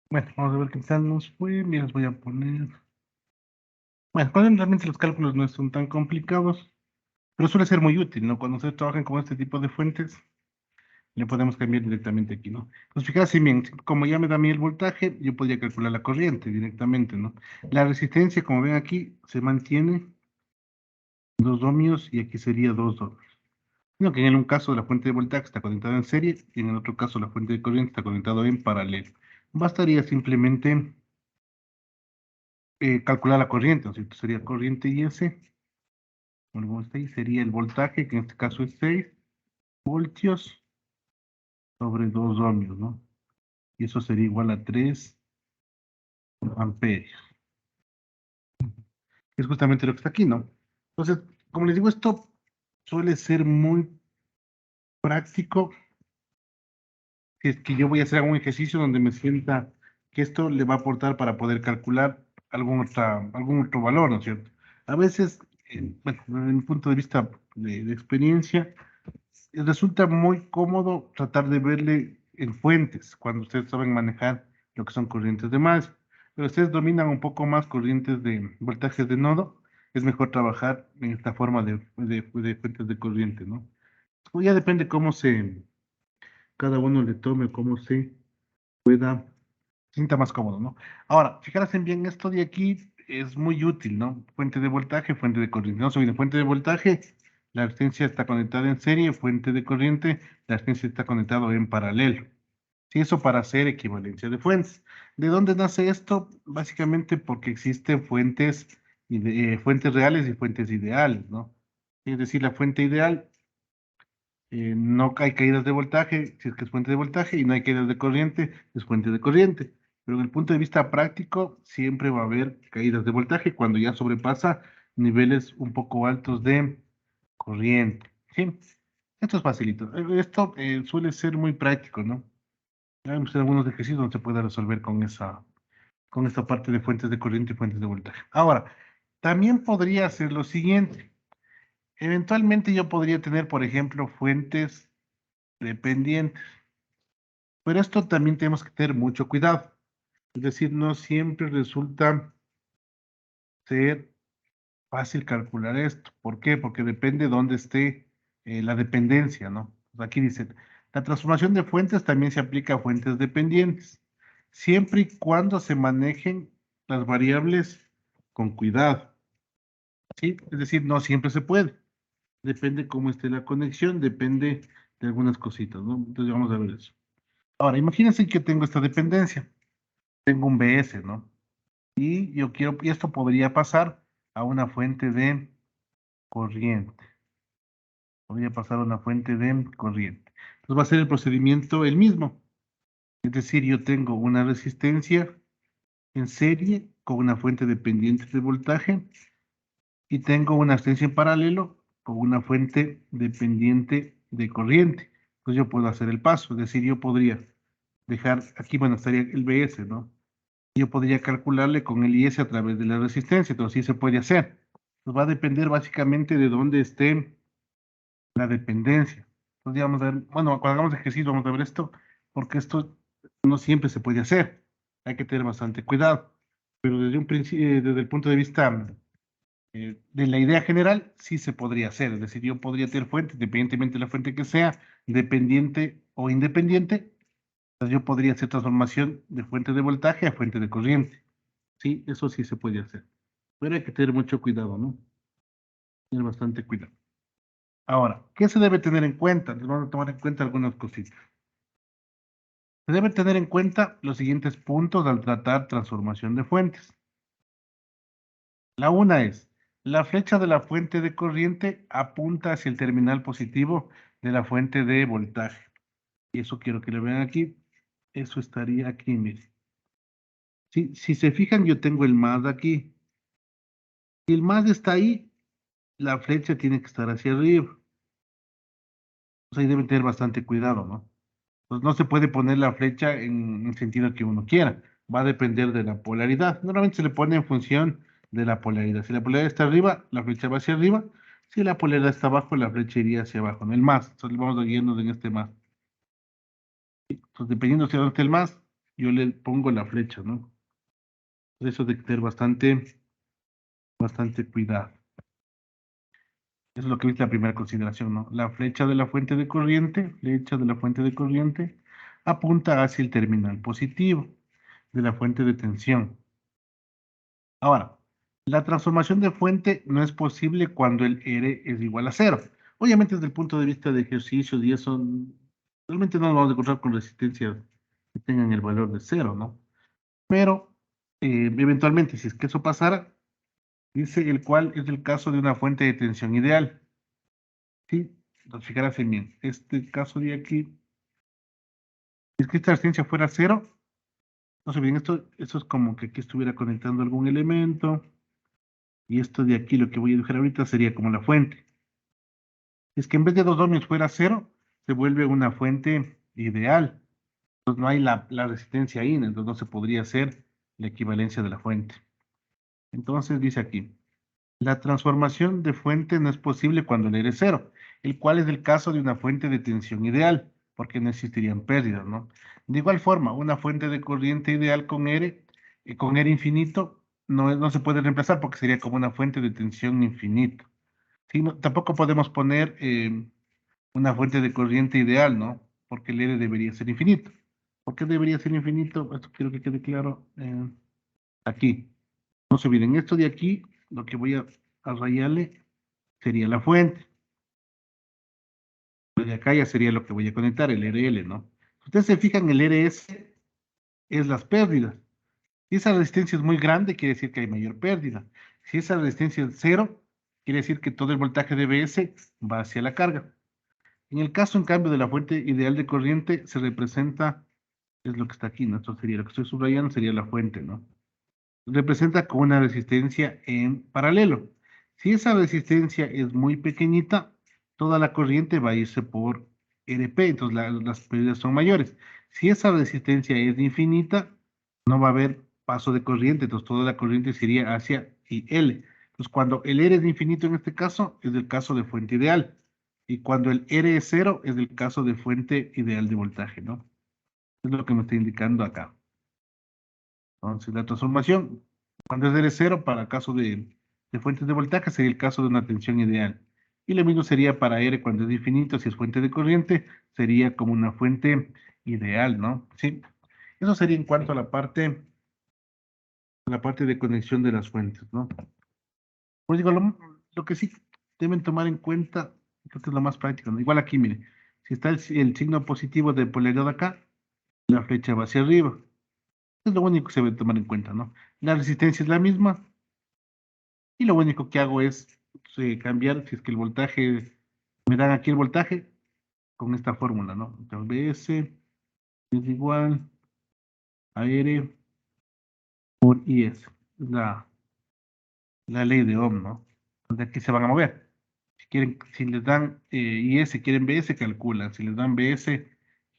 Bueno, vamos a ver qué tal nos fue. Mira, les voy a poner. Bueno, realmente los cálculos no son tan complicados, pero suele ser muy útil, ¿no? Cuando ustedes trabajan con este tipo de fuentes, le podemos cambiar directamente aquí, ¿no? Pues fíjense bien, como ya me da a mí el voltaje, yo podría calcular la corriente directamente, ¿no? La resistencia, como ven aquí, se mantiene 2 ohmios y aquí sería 2 ohmios. Sino que en un caso la fuente de voltaje está conectada en serie y en el otro caso la fuente de corriente está conectada en paralelo. Bastaría simplemente calcular la corriente, ¿no es cierto? Sería corriente IS, bueno, está ahí, sería el voltaje, que en este caso es 6 voltios sobre 2 ohmios, ¿no? Y eso sería igual a 3 amperios. Es justamente lo que está aquí, ¿no? Entonces, como les digo, esto suele ser muy práctico. Si es que yo voy a hacer algún ejercicio donde me sienta que esto le va a aportar para poder calcular algún otro valor, ¿no es cierto? A veces, bueno, desde mi punto de vista de experiencia, resulta muy cómodo tratar de verle en fuentes cuando ustedes saben manejar lo que son corrientes de masa. Pero ustedes dominan un poco más corrientes de voltajes de nodo, es mejor trabajar en esta forma de fuentes de corriente, ¿no? Pues ya depende cómo cada uno le tome, cómo se sienta más cómodo, ¿no? Ahora, fijarse bien, esto de aquí es muy útil, ¿no? Fuente de voltaje, fuente de corriente. No se olviden, fuente de voltaje, la resistencia está conectada en serie, fuente de corriente, la resistencia está conectada en paralelo. Sí, eso para hacer equivalencia de fuentes. ¿De dónde nace esto? Básicamente porque existen fuentes reales y fuentes ideales, ¿no? Es decir, la fuente ideal, no hay caídas de voltaje, si es que es fuente de voltaje, y no hay caídas de corriente, es fuente de corriente. Pero desde el punto de vista práctico, siempre va a haber caídas de voltaje cuando ya sobrepasa niveles un poco altos de corriente. ¿Sí? Esto es facilito. Esto suele ser muy práctico, ¿no? Hay algunos ejercicios donde se puede resolver con esta parte de fuentes de corriente y fuentes de voltaje. Ahora, también podría ser lo siguiente. Eventualmente yo podría tener, por ejemplo, fuentes dependientes. Pero esto también tenemos que tener mucho cuidado. Es decir, no siempre resulta ser fácil calcular esto. ¿Por qué? Porque depende de dónde esté la dependencia, ¿no? Pues aquí dice, la transformación de fuentes también se aplica a fuentes dependientes, siempre y cuando se manejen las variables con cuidado, ¿sí? Es decir, no siempre se puede. Depende cómo esté la conexión, depende de algunas cositas, ¿no? Entonces vamos a ver eso. Ahora, imagínense que tengo esta dependencia. Tengo un BS, ¿no? Y esto podría pasar a una fuente de corriente. Podría pasar a una fuente de corriente. Entonces va a ser el procedimiento el mismo. Es decir, yo tengo una resistencia en serie con una fuente dependiente de voltaje y tengo una resistencia en paralelo con una fuente dependiente de corriente. Entonces yo puedo hacer el paso. Es decir, yo podría dejar, aquí, bueno, estaría el BS, ¿no? Yo podría calcularle con el IS a través de la resistencia, entonces sí se puede hacer. Pues va a depender básicamente de dónde esté la dependencia. Entonces, vamos a ver, bueno, cuando hagamos ejercicio vamos a ver esto, porque esto no siempre se puede hacer. Hay que tener bastante cuidado. Pero desde un principio, desde el punto de vista de la idea general, sí se podría hacer. Es decir, yo podría tener fuentes, independientemente de la fuente que sea, dependiente o independiente. Entonces yo podría hacer transformación de fuente de voltaje a fuente de corriente. Sí, eso sí se puede hacer. Pero hay que tener mucho cuidado, ¿no? Tener bastante cuidado. Ahora, ¿qué se debe tener en cuenta? Les vamos a tomar en cuenta algunas cositas. Se debe tener en cuenta los siguientes puntos al tratar transformación de fuentes. La una es, la flecha de la fuente de corriente apunta hacia el terminal positivo de la fuente de voltaje. Y eso quiero que lo vean aquí. Eso estaría aquí, miren. Si se fijan, yo tengo el más aquí. Si el más está ahí, la flecha tiene que estar hacia arriba. Pues ahí deben tener bastante cuidado, ¿no? Pues no se puede poner la flecha en el sentido que uno quiera. Va a depender de la polaridad. Normalmente se le pone en función de la polaridad. Si la polaridad está arriba, la flecha va hacia arriba. Si la polaridad está abajo, la flecha iría hacia abajo, en el más. Entonces vamos a guiarnos en este más. Entonces, dependiendo de dónde esté el más, yo le pongo la flecha, ¿no? Por eso hay que tener bastante cuidado. Eso es lo que es la primera consideración, ¿no? La flecha de la fuente de corriente, apunta hacia el terminal positivo de la fuente de tensión. Ahora, la transformación de fuente no es posible cuando el R es igual a 0. Obviamente, desde el punto de vista de ejercicios y eso, realmente no nos vamos a encontrar con resistencias que tengan el valor de 0, ¿no? Pero, eventualmente, si es que eso pasara, dice el cual es el caso de una fuente de tensión ideal. ¿Sí? Entonces, fijarse bien, este caso de aquí, si es que esta resistencia fuera 0, no se olviden, esto es como que aquí estuviera conectando algún elemento, y esto de aquí, lo que voy a dibujar ahorita, sería como la fuente. Es que en vez de 2 ohmios fuera 0, se vuelve una fuente ideal. Entonces no hay la resistencia ahí, entonces no se podría hacer la equivalencia de la fuente. Entonces dice aquí, la transformación de fuente no es posible cuando el R es 0, el cual es el caso de una fuente de tensión ideal, porque no existirían pérdidas, ¿no? De igual forma, una fuente de corriente ideal con R infinito, no se puede reemplazar porque sería como una fuente de tensión infinito. Sí, tampoco podemos poner una fuente de corriente ideal, ¿no? Porque el R debería ser infinito. ¿Por qué debería ser infinito? Esto quiero que quede claro aquí. No se olviden, esto de aquí, lo que voy a rayarle sería la fuente. Lo de acá ya sería lo que voy a conectar, el RL, ¿no? Ustedes se fijan, el RS es las pérdidas. Si esa resistencia es muy grande, quiere decir que hay mayor pérdida. Si esa resistencia es 0, quiere decir que todo el voltaje de BS va hacia la carga. En el caso, en cambio, de la fuente ideal de corriente, se representa, es lo que está aquí, ¿no? Esto sería lo que estoy subrayando, sería la fuente, ¿no? Representa con una resistencia en paralelo. Si esa resistencia es muy pequeñita, toda la corriente va a irse por RP, entonces las pérdidas son mayores. Si esa resistencia es infinita, no va a haber paso de corriente, entonces toda la corriente sería hacia IL. Entonces cuando el R es infinito en este caso, es el caso de fuente ideal. Y cuando el R es 0, es el caso de fuente ideal de voltaje, ¿no? Es lo que me está indicando acá. Entonces, la transformación, cuando es R 0, para caso de fuentes de voltaje, sería el caso de una tensión ideal. Y lo mismo sería para R cuando es infinito, si es fuente de corriente, sería como una fuente ideal, ¿no? Sí. Eso sería en cuanto a la parte de conexión de las fuentes, ¿no? Pues digo, lo que sí deben tomar en cuenta, creo que es lo más práctico, ¿no? Igual aquí, mire, si está el signo positivo de polaridad acá, la flecha va hacia arriba. Es lo único que se debe tomar en cuenta, ¿no? La resistencia es la misma, y lo único que hago es cambiar, si es que el voltaje, me dan aquí el voltaje, con esta fórmula, ¿no? Entonces, BS es igual a R por IS. Es la ley de Ohm, ¿no? De aquí se van a mover. Si les dan IS, quieren BS, calculan. Si les dan BS,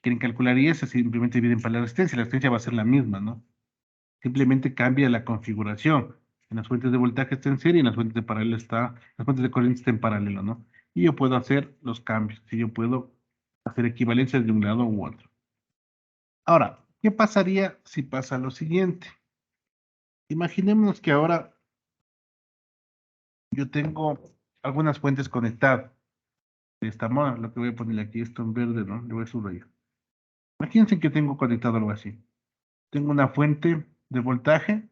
quieren calcular IS, simplemente dividen para la resistencia va a ser la misma, ¿no? Simplemente cambia la configuración. En las fuentes de voltaje está en serie y en las fuentes de paralelo las fuentes de corriente está en paralelo, ¿no? Y yo puedo hacer los cambios, y yo puedo hacer equivalencias de un lado u otro. Ahora, ¿qué pasaría si pasa lo siguiente? Imaginémonos que ahora yo tengo algunas fuentes conectadas. De esta manera, lo que voy a poner aquí, esto en verde, ¿no? Le voy a subrayar. Imagínense que tengo conectado algo así. Tengo una fuente de voltaje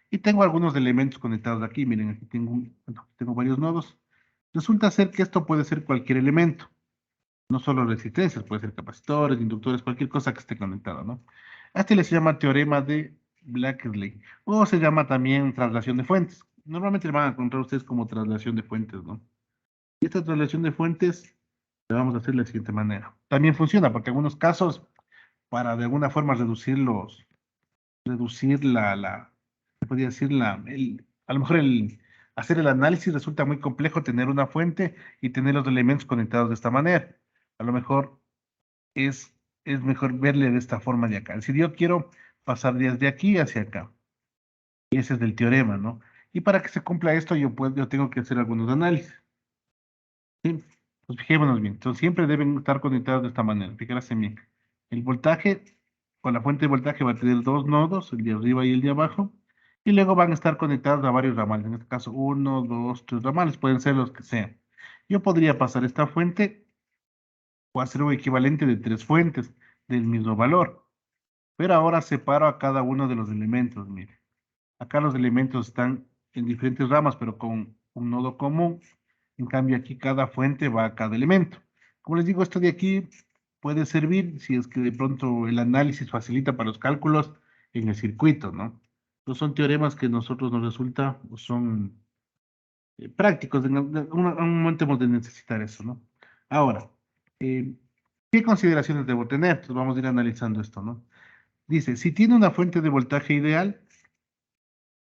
y tengo algunos elementos conectados aquí. Miren, aquí tengo varios nodos. Resulta ser que esto puede ser cualquier elemento, no solo resistencias, puede ser capacitores, inductores, cualquier cosa que esté conectada, ¿no? A este se llama teorema de Blackley, o se llama también traslación de fuentes. Normalmente le van a encontrar ustedes como traslación de fuentes, ¿no? Y esta traslación de fuentes la vamos a hacer de la siguiente manera. También funciona, porque en algunos casos, para de alguna forma reducir se podría decir a lo mejor hacer el análisis resulta muy complejo tener una fuente y tener los elementos conectados de esta manera. A lo mejor es mejor verle de esta forma de acá. Si yo quiero pasar desde aquí hacia acá, y ese es del teorema, ¿no? Y para que se cumpla esto, yo tengo que hacer algunos análisis. ¿Sí? Pues fijémonos bien. Entonces siempre deben estar conectados de esta manera. Fíjense bien. El voltaje o la fuente de voltaje va a tener dos nodos, el de arriba y el de abajo, y luego van a estar conectados a varios ramales, en este caso 1, 2, 3 ramales, pueden ser los que sean. Yo podría pasar esta fuente o hacer un equivalente de 3 fuentes del mismo valor, pero ahora separo a cada uno de los elementos, mire. Acá los elementos están en diferentes ramas, pero con un nodo común. En cambio, aquí cada fuente va a cada elemento. Como les digo, esto de aquí puede servir si es que de pronto el análisis facilita para los cálculos en el circuito, ¿no? Entonces son teoremas que a nosotros nos resulta, o son prácticos. En un momento hemos de necesitar eso, ¿no? Ahora, ¿qué consideraciones debo tener? Entonces vamos a ir analizando esto, ¿no? Dice, si tiene una fuente de voltaje ideal,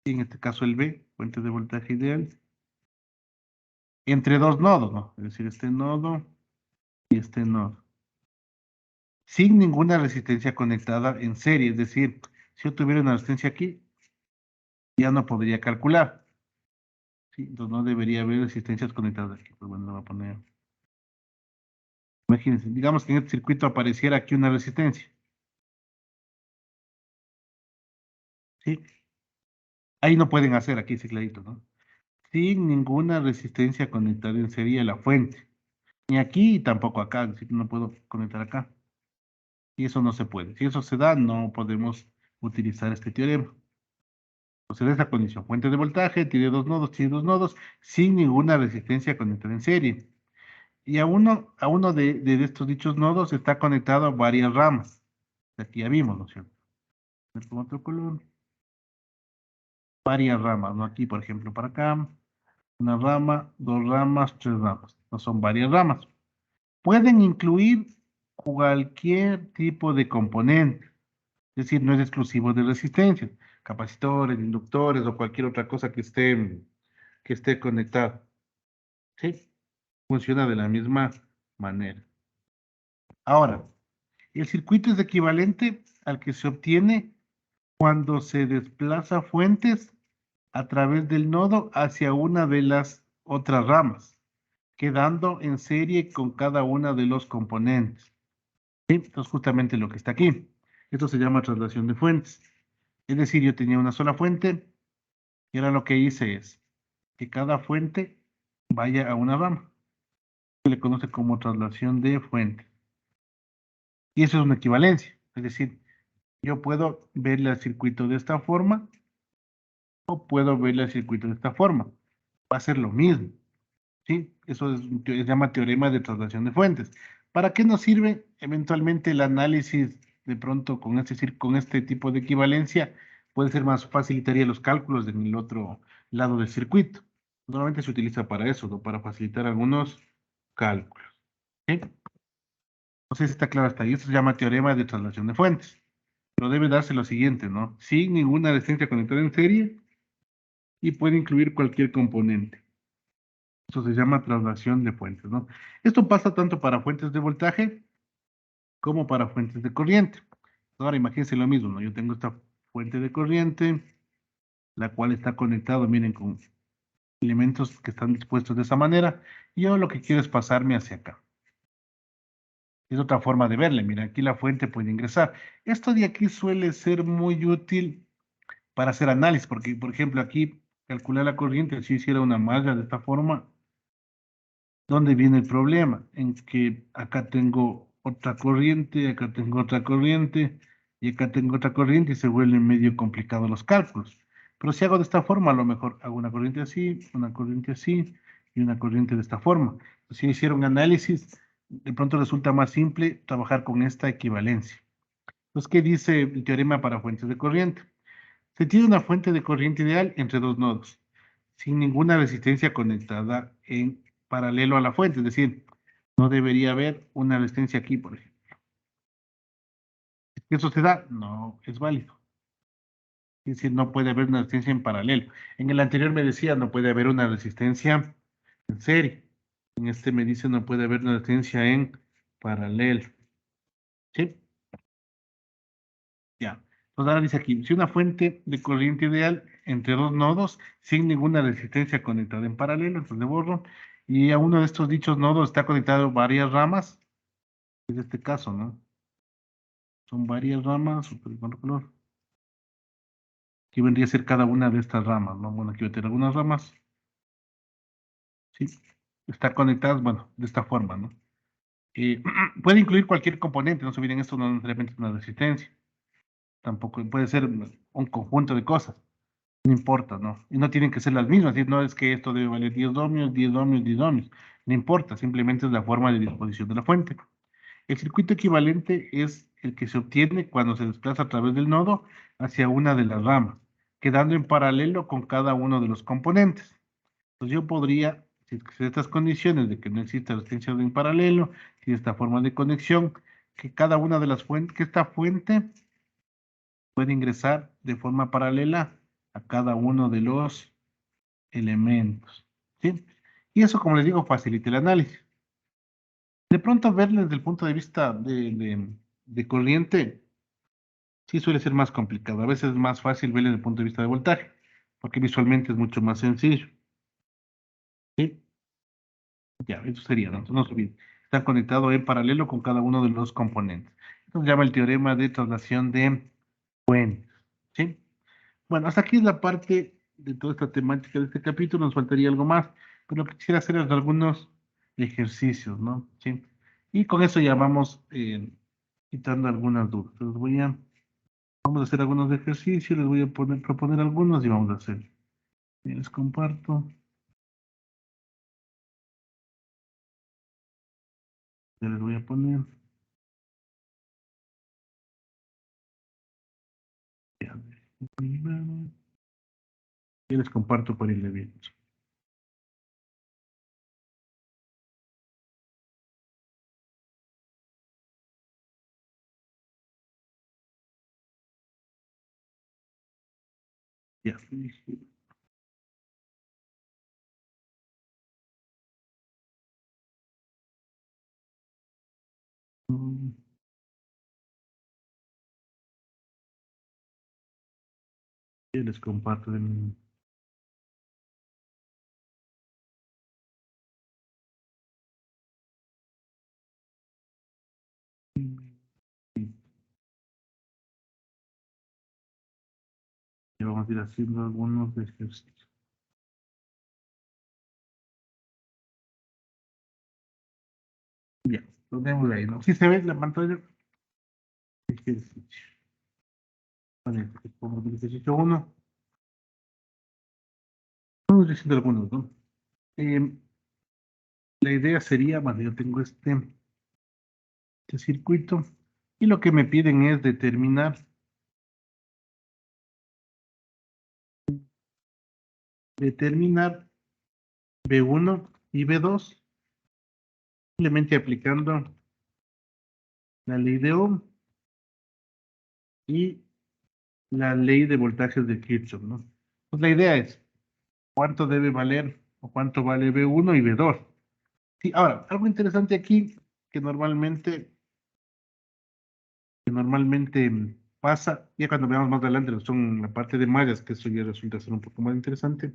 en este caso el B, fuente de voltaje ideal, entre dos nodos, ¿no? Es decir, este nodo y este nodo. Sin ninguna resistencia conectada en serie, es decir, si yo tuviera una resistencia aquí, ya no podría calcular. ¿Sí? Entonces no debería haber resistencias conectadas aquí. Pues bueno, lo voy a poner. Imagínense, digamos que en este circuito apareciera aquí una resistencia. ¿Sí? Ahí no pueden hacer, aquí ese clarito, ¿no? Sin ninguna resistencia conectada en serie a la fuente. Ni aquí y tampoco acá, es decir, no puedo conectar acá. Y eso no se puede. Si eso se da, no podemos utilizar este teorema. Entonces, esa condición, fuente de voltaje, tiene dos nodos, sin ninguna resistencia conectada en serie. Y a uno de estos dichos nodos está conectado a varias ramas. Aquí ya vimos, ¿no es cierto? Con otro color. Varias ramas, ¿no? Aquí, por ejemplo, para acá, una rama, dos ramas, tres ramas. No son varias ramas. Pueden incluir cualquier tipo de componente. Es decir, no es exclusivo de resistencia, capacitores, inductores o cualquier otra cosa que esté conectado. ¿Sí? Funciona de la misma manera. Ahora, el circuito es equivalente al que se obtiene cuando se desplaza fuentes a través del nodo hacia una de las otras ramas, quedando en serie con cada una de los componentes. ¿Sí? Entonces, justamente lo que está aquí. Esto se llama traslación de fuentes. Es decir, yo tenía una sola fuente y ahora lo que hice es que cada fuente vaya a una rama. Se le conoce como traslación de fuente. Y eso es una equivalencia. Es decir, yo puedo ver el circuito de esta forma o puedo ver el circuito de esta forma. Va a ser lo mismo. ¿Sí? Eso se llama teorema de traslación de fuentes. ¿Para qué nos sirve eventualmente el análisis de pronto con este tipo de equivalencia? Puede ser más, facilitaría los cálculos en el otro lado del circuito. Normalmente se utiliza para eso, ¿no? Para facilitar algunos cálculos. ¿Sí? No sé si está claro hasta ahí. Esto se llama teorema de traslación de fuentes. Pero debe darse lo siguiente, ¿no? Sin ninguna resistencia conectada en serie y puede incluir cualquier componente. Eso se llama traslación de fuentes, ¿no? Esto pasa tanto para fuentes de voltaje como para fuentes de corriente. Ahora imagínense lo mismo, ¿no? Yo tengo esta fuente de corriente, la cual está conectada, miren, con elementos que están dispuestos de esa manera. Y yo lo que quiero es pasarme hacia acá. Es otra forma de verle. Mira, aquí la fuente puede ingresar. Esto de aquí suele ser muy útil para hacer análisis, porque, por ejemplo, aquí calcular la corriente, si hiciera una malla de esta forma, ¿dónde viene el problema? En que acá tengo otra corriente, acá tengo otra corriente, y acá tengo otra corriente, y se vuelven medio complicados los cálculos. Pero si hago de esta forma, a lo mejor hago una corriente así, y una corriente de esta forma. Si hiciera un análisis, de pronto resulta más simple trabajar con esta equivalencia. Entonces, ¿qué dice el teorema para fuentes de corriente? Se tiene una fuente de corriente ideal entre dos nodos, sin ninguna resistencia conectada en paralelo a la fuente, es decir, no debería haber una resistencia aquí, por ejemplo. ¿Es que eso se da? No es válido. Es decir, no puede haber una resistencia en paralelo. En el anterior me decía, no puede haber una resistencia en serie. En este me dice, no puede haber una resistencia en paralelo. ¿Sí? Ya. Entonces ahora dice aquí, si una fuente de corriente ideal entre dos nodos sin ninguna resistencia conectada en paralelo, entonces le borro, y a uno de estos dichos nodos está conectado varias ramas, es este caso, ¿no? Son varias ramas, con color. Aquí vendría a ser cada una de estas ramas, ¿no? Bueno, aquí voy a tener algunas ramas. Sí, está conectadas, bueno, de esta forma, ¿no? Puede incluir cualquier componente, no se olviden, esto no necesariamente es una resistencia. Tampoco puede ser un conjunto de cosas. No importa, ¿no? Y no tienen que ser las mismas. No es que esto debe valer 10 ohmios, 10 ohmios, 10 ohmios. No importa, simplemente es la forma de disposición de la fuente. El circuito equivalente es el que se obtiene cuando se desplaza a través del nodo hacia una de las ramas, quedando en paralelo con cada uno de los componentes. Entonces yo podría, si estas condiciones de que no exista resistencia en paralelo, si esta forma de conexión, que cada una de las fuentes, que esta fuente puede ingresar de forma paralela a cada uno de los elementos, ¿sí? Y eso, como les digo, facilita el análisis. De pronto, verlo desde el punto de vista de corriente, sí suele ser más complicado. A veces es más fácil verlo desde el punto de vista de voltaje, porque visualmente es mucho más sencillo, ¿sí? Ya, eso sería, ¿no? Entonces, no se olviden. Están conectados en paralelo con cada uno de los componentes. Esto se llama el teorema de traslación de fuentes, ¿sí? Bueno, hasta aquí es la parte de toda esta temática de este capítulo. Nos faltaría algo más, pero lo que quisiera hacer es algunos ejercicios, ¿no? ¿Sí? Y con eso ya vamos quitando algunas dudas. Entonces vamos a hacer algunos ejercicios, les voy a proponer algunos y vamos a hacer. Les comparto. Ya les voy a poner. Ya, y les comparto por irle bien. Ya. Ya les comparto de mi... Ya vamos a ir haciendo algunos ejercicios. Ya, lo tenemos ahí, ¿no? ¿Sí se ve la pantalla? Ejercicio. Vale, pongo el ejercicio 1. Vamos diciendo algunos, ¿no? La idea sería, bueno, yo tengo este circuito y lo que me piden es determinar B1 y B2, simplemente aplicando la ley de Ohm y la ley de voltajes de Kirchhoff, ¿no? Pues la idea es cuánto debe valer o cuánto vale B1 y B2. Sí, ahora, algo interesante aquí que normalmente pasa, ya cuando veamos más adelante, son la parte de mallas, que eso ya resulta ser un poco más interesante,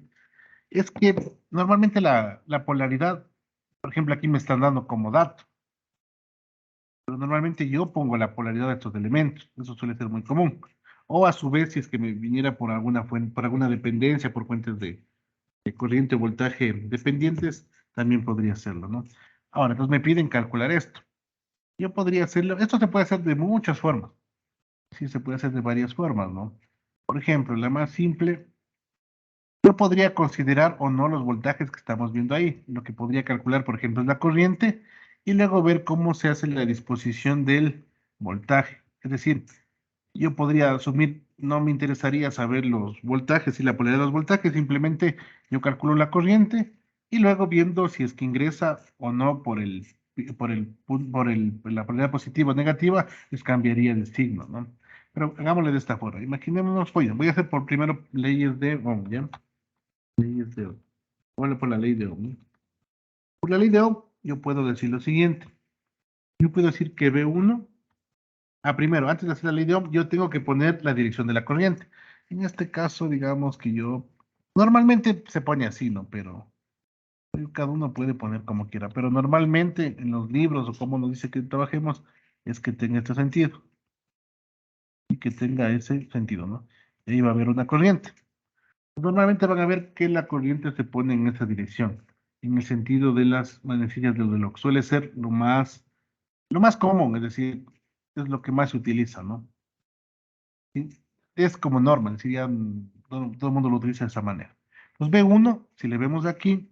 es que normalmente la polaridad, por ejemplo, aquí me están dando como dato, pero normalmente yo pongo la polaridad de estos elementos, eso suele ser muy común. O a su vez, si es que me viniera por alguna fuente, por alguna dependencia, por fuentes de corriente o voltaje dependientes, también podría hacerlo, ¿no? Ahora, entonces me piden calcular esto. Yo podría hacerlo, esto se puede hacer de muchas formas. Sí, se puede hacer de varias formas, ¿no? Por ejemplo, la más simple, yo podría considerar o no los voltajes que estamos viendo ahí. Lo que podría calcular, por ejemplo, es la corriente y luego ver cómo se hace la disposición del voltaje. Es decir, yo podría asumir, no me interesaría saber los voltajes y la polaridad de los voltajes, simplemente yo calculo la corriente y luego viendo si es que ingresa o no la polaridad positiva o negativa, les cambiaría el signo, ¿no? Pero hagámosle de esta forma. Imaginémonos, voy a hacer por primero leyes de Ohm, ¿ya? Leyes de Ohm. Voy por la ley de Ohm, ¿no? Por la ley de Ohm, yo puedo decir lo siguiente. Yo puedo decir que B1. Primero, antes de hacer la ley de Ohm, yo tengo que poner la dirección de la corriente. En este caso, digamos que normalmente se pone así, ¿no? Pero cada uno puede poner como quiera. Pero normalmente en los libros o como nos dice que trabajemos, es que tenga este sentido. y que tenga ese sentido, ¿no? Y ahí va a haber una corriente. Normalmente van a ver que la corriente se pone en esa dirección, en el sentido de las manecillas del reloj. Suele ser lo más común, es decir, es lo que más se utiliza, ¿no? ¿Sí? Es como norma, es decir, ya todo el mundo lo utiliza de esa manera. Pues B1, si le vemos aquí,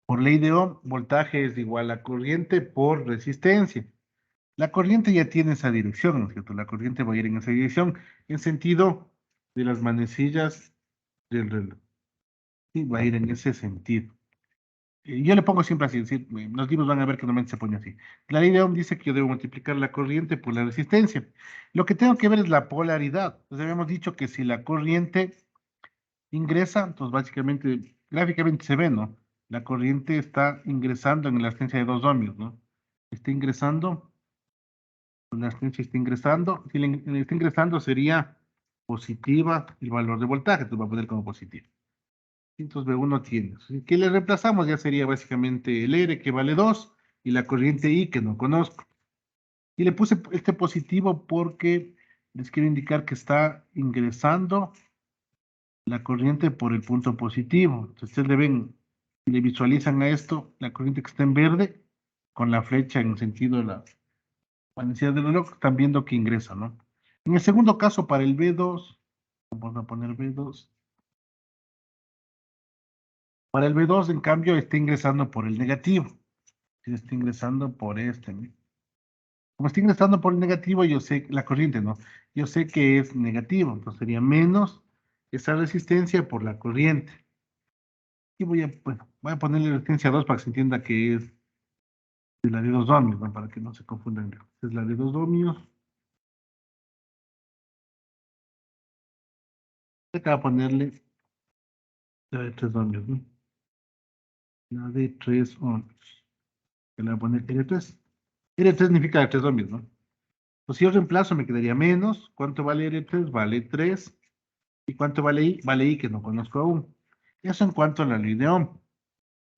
por ley de Ohm, voltaje es igual a corriente por resistencia. La corriente ya tiene esa dirección, ¿no es cierto? La corriente va a ir en esa dirección, en sentido de las manecillas del reloj. Sí, va a ir en ese sentido. Yo le pongo siempre así, es decir, los libros van a ver que normalmente se pone así. La ley de Ohm dice que yo debo multiplicar la corriente por la resistencia. Lo que tengo que ver es la polaridad. Entonces habíamos dicho que si la corriente ingresa, entonces básicamente, gráficamente se ve, ¿no? La corriente está ingresando en la resistencia de 2 ohmios, ¿no? Está ingresando, la resistencia está ingresando. Si está ingresando sería positiva el valor de voltaje, entonces va a poner como positivo. Entonces B1 tiene. ¿Qué le reemplazamos? Ya sería básicamente el R que vale 2 y la corriente I que no conozco. Y le puse este positivo porque les quiero indicar que está ingresando la corriente por el punto positivo. Entonces ustedes le ven, le visualizan a esto, la corriente que está en verde, con la flecha en sentido de la manecilla del reloj, están viendo que ingresa, ¿no? En el segundo caso, para el B2, vamos a poner B2. Para el B2, en cambio, está ingresando por el negativo. Está ingresando por este, ¿no? Como está ingresando por el negativo, yo sé, la corriente, ¿no? Yo sé que es negativo, entonces sería menos esa resistencia por la corriente. Y voy a ponerle resistencia 2 para que se entienda que es de la de 2 ohmios, ¿no? Para que no se confundan. Es la de 2 ohmios. Acá voy a ponerle la de 3 ohmios, ¿no? La de 3 ohmios. Le voy a poner R3. R3 significa de 3 ohmios, ¿no? Pues si yo reemplazo me quedaría menos. ¿Cuánto vale R3? Vale 3. ¿Y cuánto vale I? Vale I que no conozco aún. Eso en cuanto a la ley de Ohm.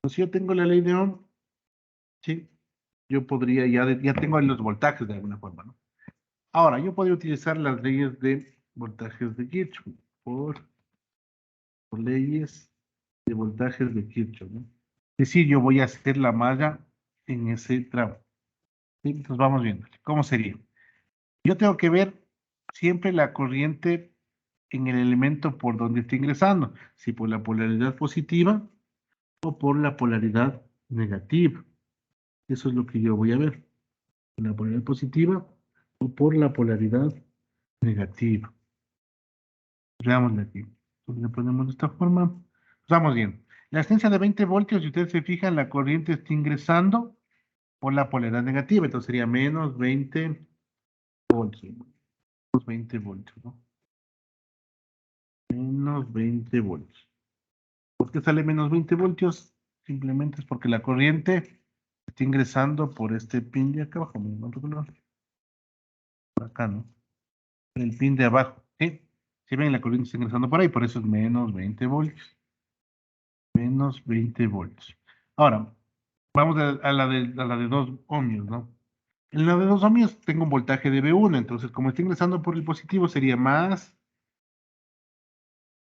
Pues si yo tengo la ley de Ohm, sí, yo podría ya tengo los voltajes de alguna forma, ¿no? Ahora, yo podría utilizar las leyes de voltajes de Kirchhoff por leyes de voltajes de Kirchhoff, ¿no? Es decir, yo voy a hacer la malla en ese tramo. ¿Sí? Entonces vamos viendo. ¿Cómo sería? Yo tengo que ver siempre la corriente en el elemento por donde está ingresando, si por la polaridad positiva o por la polaridad negativa. Eso es lo que yo voy a ver. La polaridad positiva o por la polaridad negativa. Veámosle aquí. Entonces le ponemos de esta forma. Vamos bien. La resistencia de 20 voltios, si ustedes se fijan, la corriente está ingresando por la polaridad negativa. Entonces sería menos 20 voltios. Menos 20 voltios, ¿no? Menos 20 voltios. ¿Por qué sale menos 20 voltios? Simplemente es porque la corriente está ingresando por este pin de acá abajo. Por acá, ¿no? El pin de abajo, ¿sí? Si ven, la corriente está ingresando por ahí, por eso es menos 20 voltios. Menos 20 voltios. Ahora, vamos a la de 2 ohmios, ¿no? En la de 2 ohmios tengo un voltaje de B1, entonces como está ingresando por el positivo sería más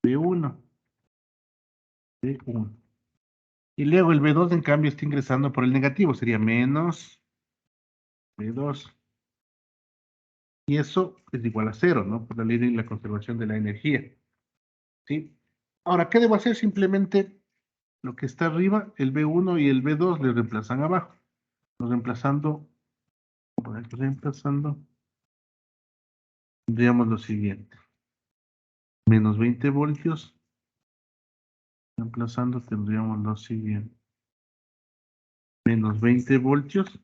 B1. B1. Y luego el B2 en cambio está ingresando por el negativo, sería menos B2. Y eso es igual a 0, ¿no? Por la ley de la conservación de la energía. ¿Sí? Ahora, ¿qué debo hacer? Simplemente lo que está arriba, el B1 y el B2 le reemplazan abajo. Reemplazando, tendríamos lo siguiente. Menos 20 voltios. Reemplazando tendríamos lo siguiente. Menos 20 voltios.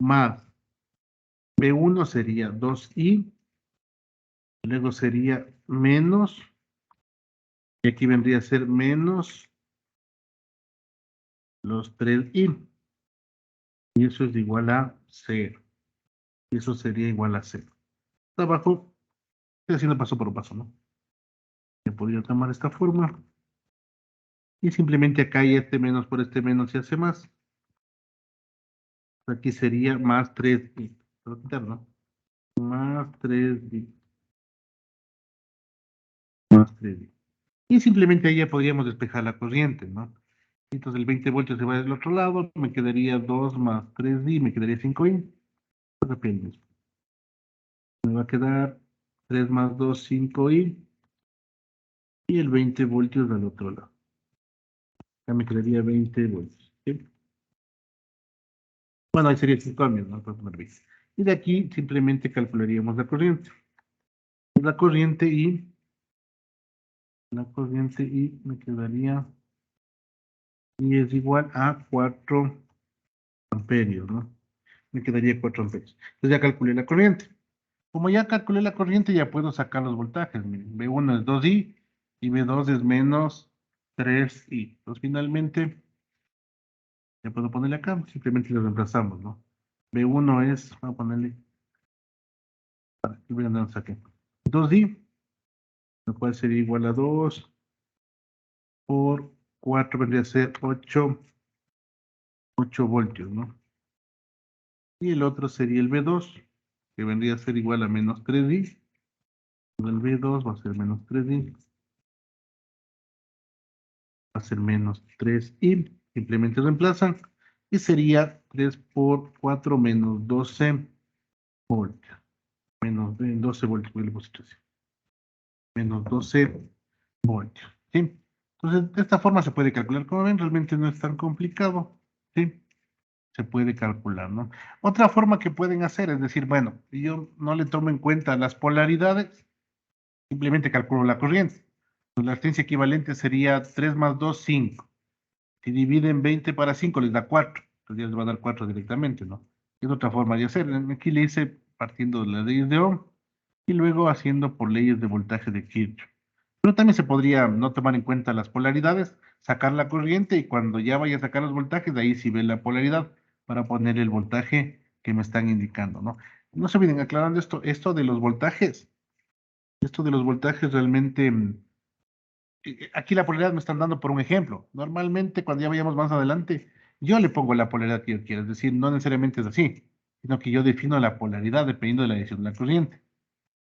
Más B1 sería 2I. Luego sería menos. Y aquí vendría a ser menos los 3I. Y eso es igual a 0. Y eso sería igual a 0. Abajo, estoy haciendo paso por paso, ¿no? Yo podría tomar esta forma. Y simplemente acá hay este menos por este menos se hace más. Aquí sería más 3i. Lo quitar, ¿no? más 3D. Más 3D. Y simplemente ahí ya podríamos despejar la corriente, ¿no? Entonces el 20 voltios se va del otro lado, me quedaría 2 más 3D, me quedaría 5i. Depende. Me va a quedar 3 más 2, 5i. Y el 20 voltios del otro lado. Ya me quedaría 20 voltios. ¿Sí? Bueno, ahí sería 5 amperes, ¿no? Para poner 20. Y de aquí simplemente calcularíamos la corriente. La corriente me quedaría, y es igual a 4 amperios, ¿no? Me quedaría 4 amperios. Entonces ya calculé la corriente. Como ya calculé la corriente, ya puedo sacar los voltajes. Miren, V1 es 2i y V2 es menos 3i. Entonces finalmente, ya puedo ponerle acá, simplemente lo reemplazamos, ¿no? V1 es, voy a ponerle, voy a andar saqué. 2i, lo cual sería igual a 2 por 4 vendría a ser 8 voltios, ¿no? Y el otro sería el V2, que vendría a ser igual a menos 3i. El V2 va a ser menos 3i. Va a ser menos 3i. Simplemente reemplazan. Y sería 3 por 4 menos 12 voltios. Menos 12 voltios, porque le puse 13. Menos 12 voltios. ¿Sí? Entonces, de esta forma se puede calcular. Como ven, realmente no es tan complicado. ¿Sí? Se puede calcular, ¿no? Otra forma que pueden hacer es decir, bueno, yo no le tomo en cuenta las polaridades, simplemente calculo la corriente. Pues la resistencia equivalente sería 3 más 2, 5. Si dividen 20 para 5 les da 4. Entonces ya les va a dar 4 directamente, ¿no? Es otra forma de hacer. Aquí le hice partiendo de las leyes de Ohm y luego haciendo por leyes de voltaje de Kirchhoff. Pero también se podría no tomar en cuenta las polaridades, sacar la corriente y cuando ya vaya a sacar los voltajes, de ahí sí ve la polaridad para poner el voltaje que me están indicando, ¿no? No se olviden, aclarando esto de los voltajes realmente, aquí la polaridad me están dando por un ejemplo. Normalmente cuando ya vayamos más adelante, yo le pongo la polaridad que yo quiero, es decir, no necesariamente es así, sino que yo defino la polaridad dependiendo de la dirección de la corriente.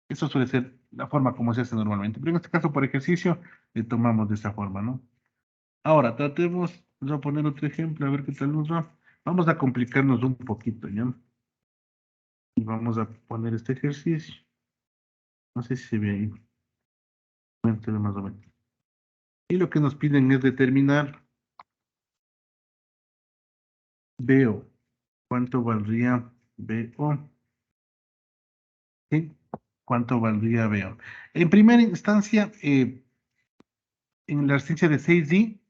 Eso suele ser la forma como se hace normalmente, pero en este caso por ejercicio le tomamos de esta forma, ¿no? Ahora, tratemos, vamos a poner otro ejemplo, a ver qué tal nos va. Vamos a complicarnos un poquito, ¿ya? Y vamos a poner este ejercicio. No sé si se ve ahí. Bueno, se ve más o menos. Y lo que nos piden es determinar BO. ¿Cuánto valdría BO? ¿Sí? ¿Cuánto valdría BO? En primera instancia, en la resistencia de 6D,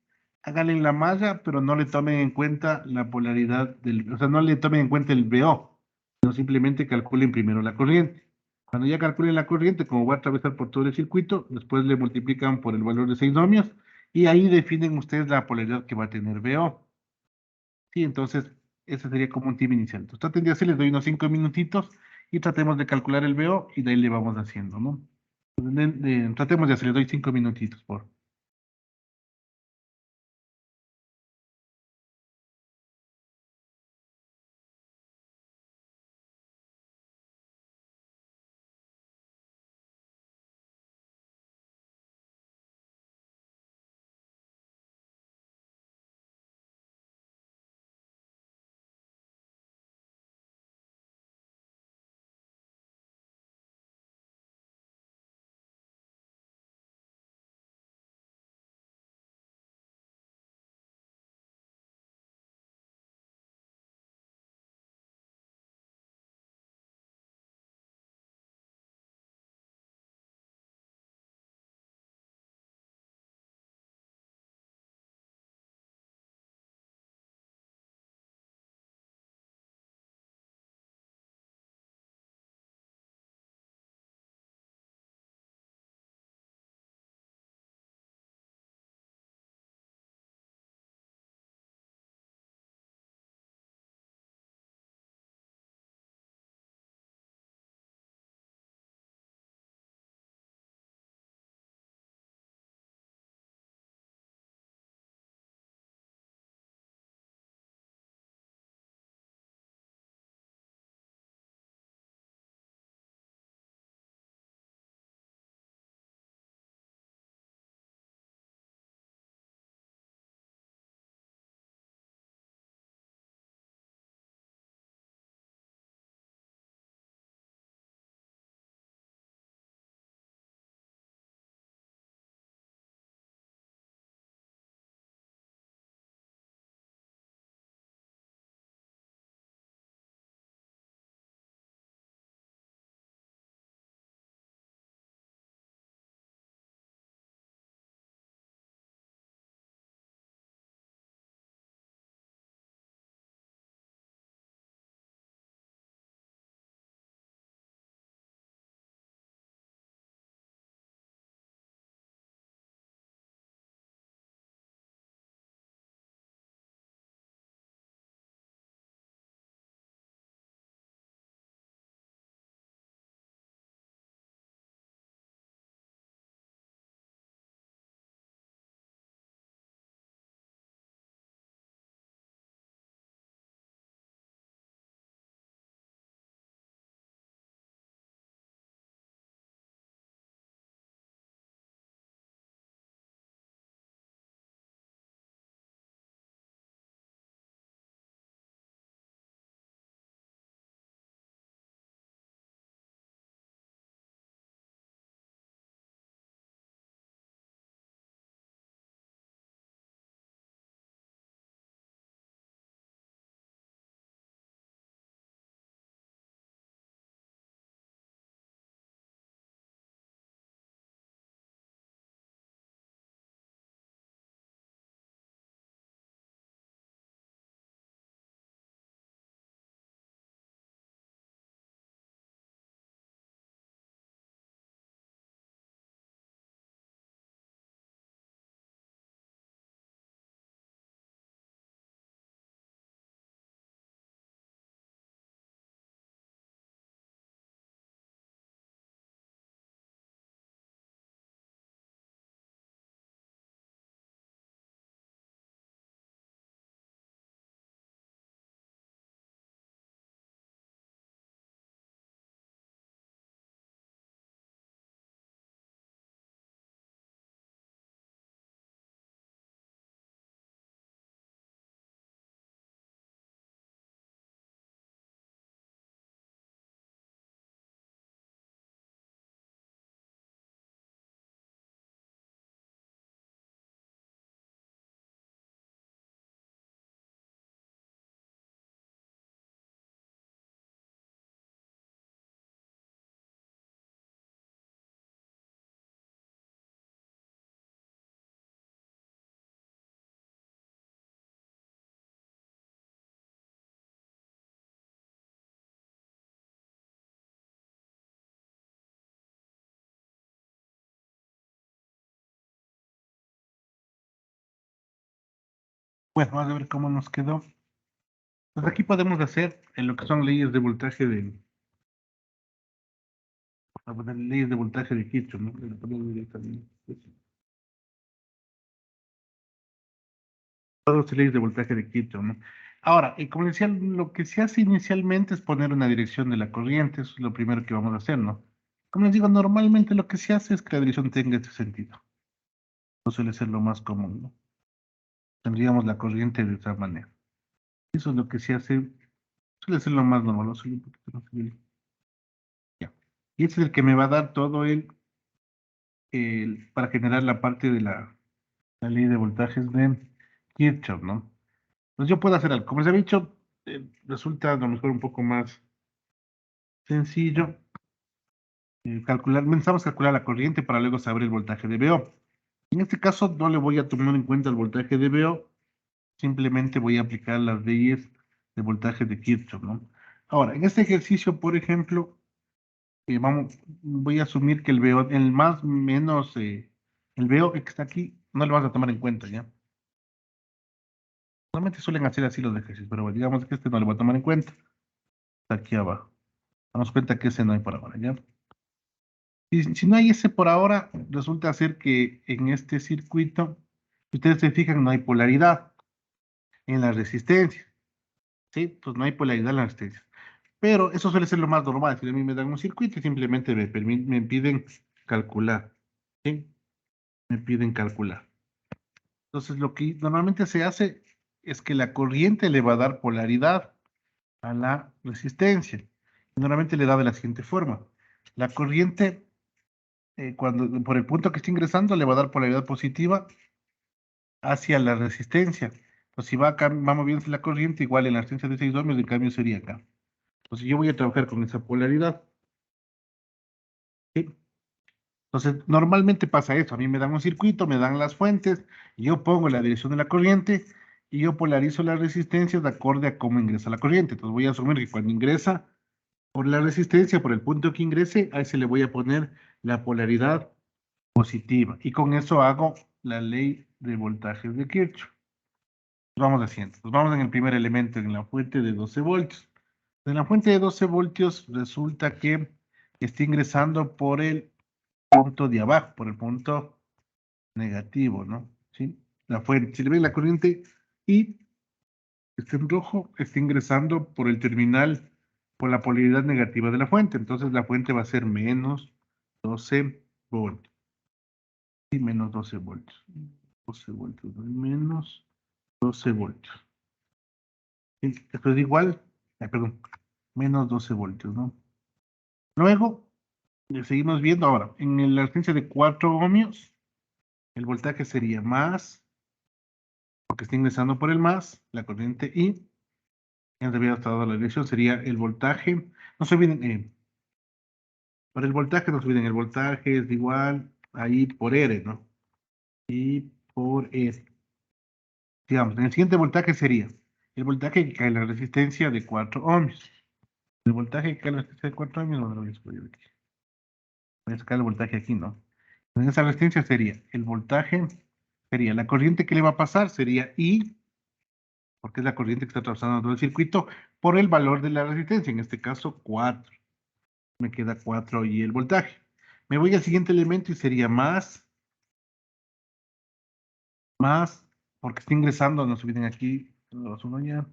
háganle la malla, pero no le tomen en cuenta la polaridad o sea, no le tomen en cuenta el BO, sino simplemente calculen primero la corriente. Cuando ya calculen la corriente, como va a atravesar por todo el circuito, después le multiplican por el valor de 6 ohmios y ahí definen ustedes la polaridad que va a tener BO. Sí, entonces, ese sería como un tip inicial. Entonces, traten de hacer, les doy unos 5 minutitos y tratemos de calcular el BO y de ahí le vamos haciendo, ¿no? Tratemos de hacer, les doy 5 minutitos, por Bueno, vamos a ver cómo nos quedó. Pues aquí podemos hacer en lo que son leyes de voltaje de... Vamos a poner leyes de voltaje de Kirchhoff, ¿no? Le ponemos directamente. Todas las leyes de voltaje de Kirchhoff, ¿no? Ahora, como decía, lo que se hace inicialmente es poner una dirección de la corriente, eso es lo primero que vamos a hacer, ¿no? Como les digo, normalmente lo que se hace es que la dirección tenga este sentido. No suele ser lo más común, ¿no? Tendríamos la corriente de esta manera. Eso es lo que se hace, suele ser lo más normal, ¿no? Soy un poquito más civil. Ya. Y este es el que me va a dar todo para generar la parte de la ley de voltajes de Kirchhoff, ¿no? Pues yo puedo hacer algo. Como les he dicho, resulta a lo mejor un poco más sencillo. Comenzamos a calcular la corriente para luego saber el voltaje de VO. En este caso no le voy a tomar en cuenta el voltaje de VO, simplemente voy a aplicar las leyes de voltaje de Kirchhoff, ¿no? Ahora, en este ejercicio, por ejemplo, voy a asumir que el VO, el más menos, el VO que está aquí, no lo vas a tomar en cuenta, ¿ya? Normalmente suelen hacer así los ejercicios, pero bueno, digamos que este no lo voy a tomar en cuenta. Está aquí abajo. Damos cuenta que ese no hay por ahora, ¿ya? Y si no hay ese por ahora, resulta ser que en este circuito, si ustedes se fijan, no hay polaridad en la resistencia. ¿Sí? Pues no hay polaridad en la resistencia. Pero eso suele ser lo más normal. Si a mí me dan un circuito y simplemente me piden calcular. ¿Sí? Me piden calcular. Entonces, lo que normalmente se hace es que la corriente le va a dar polaridad a la resistencia. Normalmente le da de la siguiente forma. La corriente, por el punto que está ingresando, le va a dar polaridad positiva hacia la resistencia. Pues si va moviéndose la corriente, igual en la resistencia de 6 ohmios, el cambio sería acá. Entonces yo voy a trabajar con esa polaridad. ¿Sí? Entonces, normalmente pasa eso. A mí me dan un circuito, me dan las fuentes, yo pongo la dirección de la corriente y yo polarizo las resistencias de acorde a cómo ingresa la corriente. Entonces voy a asumir que cuando ingresa por la resistencia, por el punto que ingrese, a ese le voy a poner la polaridad positiva. Y con eso hago la ley de voltajes de Kirchhoff. Vamos haciendo. Pues vamos en el primer elemento, en la fuente de 12 voltios. En la fuente de 12 voltios resulta que está ingresando por el punto de abajo, por el punto negativo, ¿no? ¿Sí? La fuente, si le ven la corriente y está en rojo, está ingresando por el terminal, por la polaridad negativa de la fuente. Entonces la fuente va a ser menos 12 voltios. Y menos 12 voltios. 12 voltios, menos 12 voltios. Esto es igual, perdón, menos 12 voltios, ¿no? Luego, seguimos viendo ahora, en la resistencia de 4 ohmios, el voltaje sería más, porque está ingresando por el más, la corriente I, en realidad está dada la dirección, sería el voltaje, no se olviden, para el voltaje no se olviden, el voltaje es igual a I por R, ¿no? I por R. Digamos, en el siguiente voltaje sería el voltaje que cae en la resistencia de 4 ohmios. El voltaje que cae en la resistencia de 4 ohmios, no lo voy a escribir aquí. Voy a sacar el voltaje aquí, ¿no? En esa resistencia sería el voltaje, sería la corriente que le va a pasar, sería I, porque es la corriente que está atravesando todo el circuito, por el valor de la resistencia, en este caso 4. Me queda 4 y el voltaje. Me voy al siguiente elemento y sería más, porque está ingresando, no se olviden aquí, los uno ya,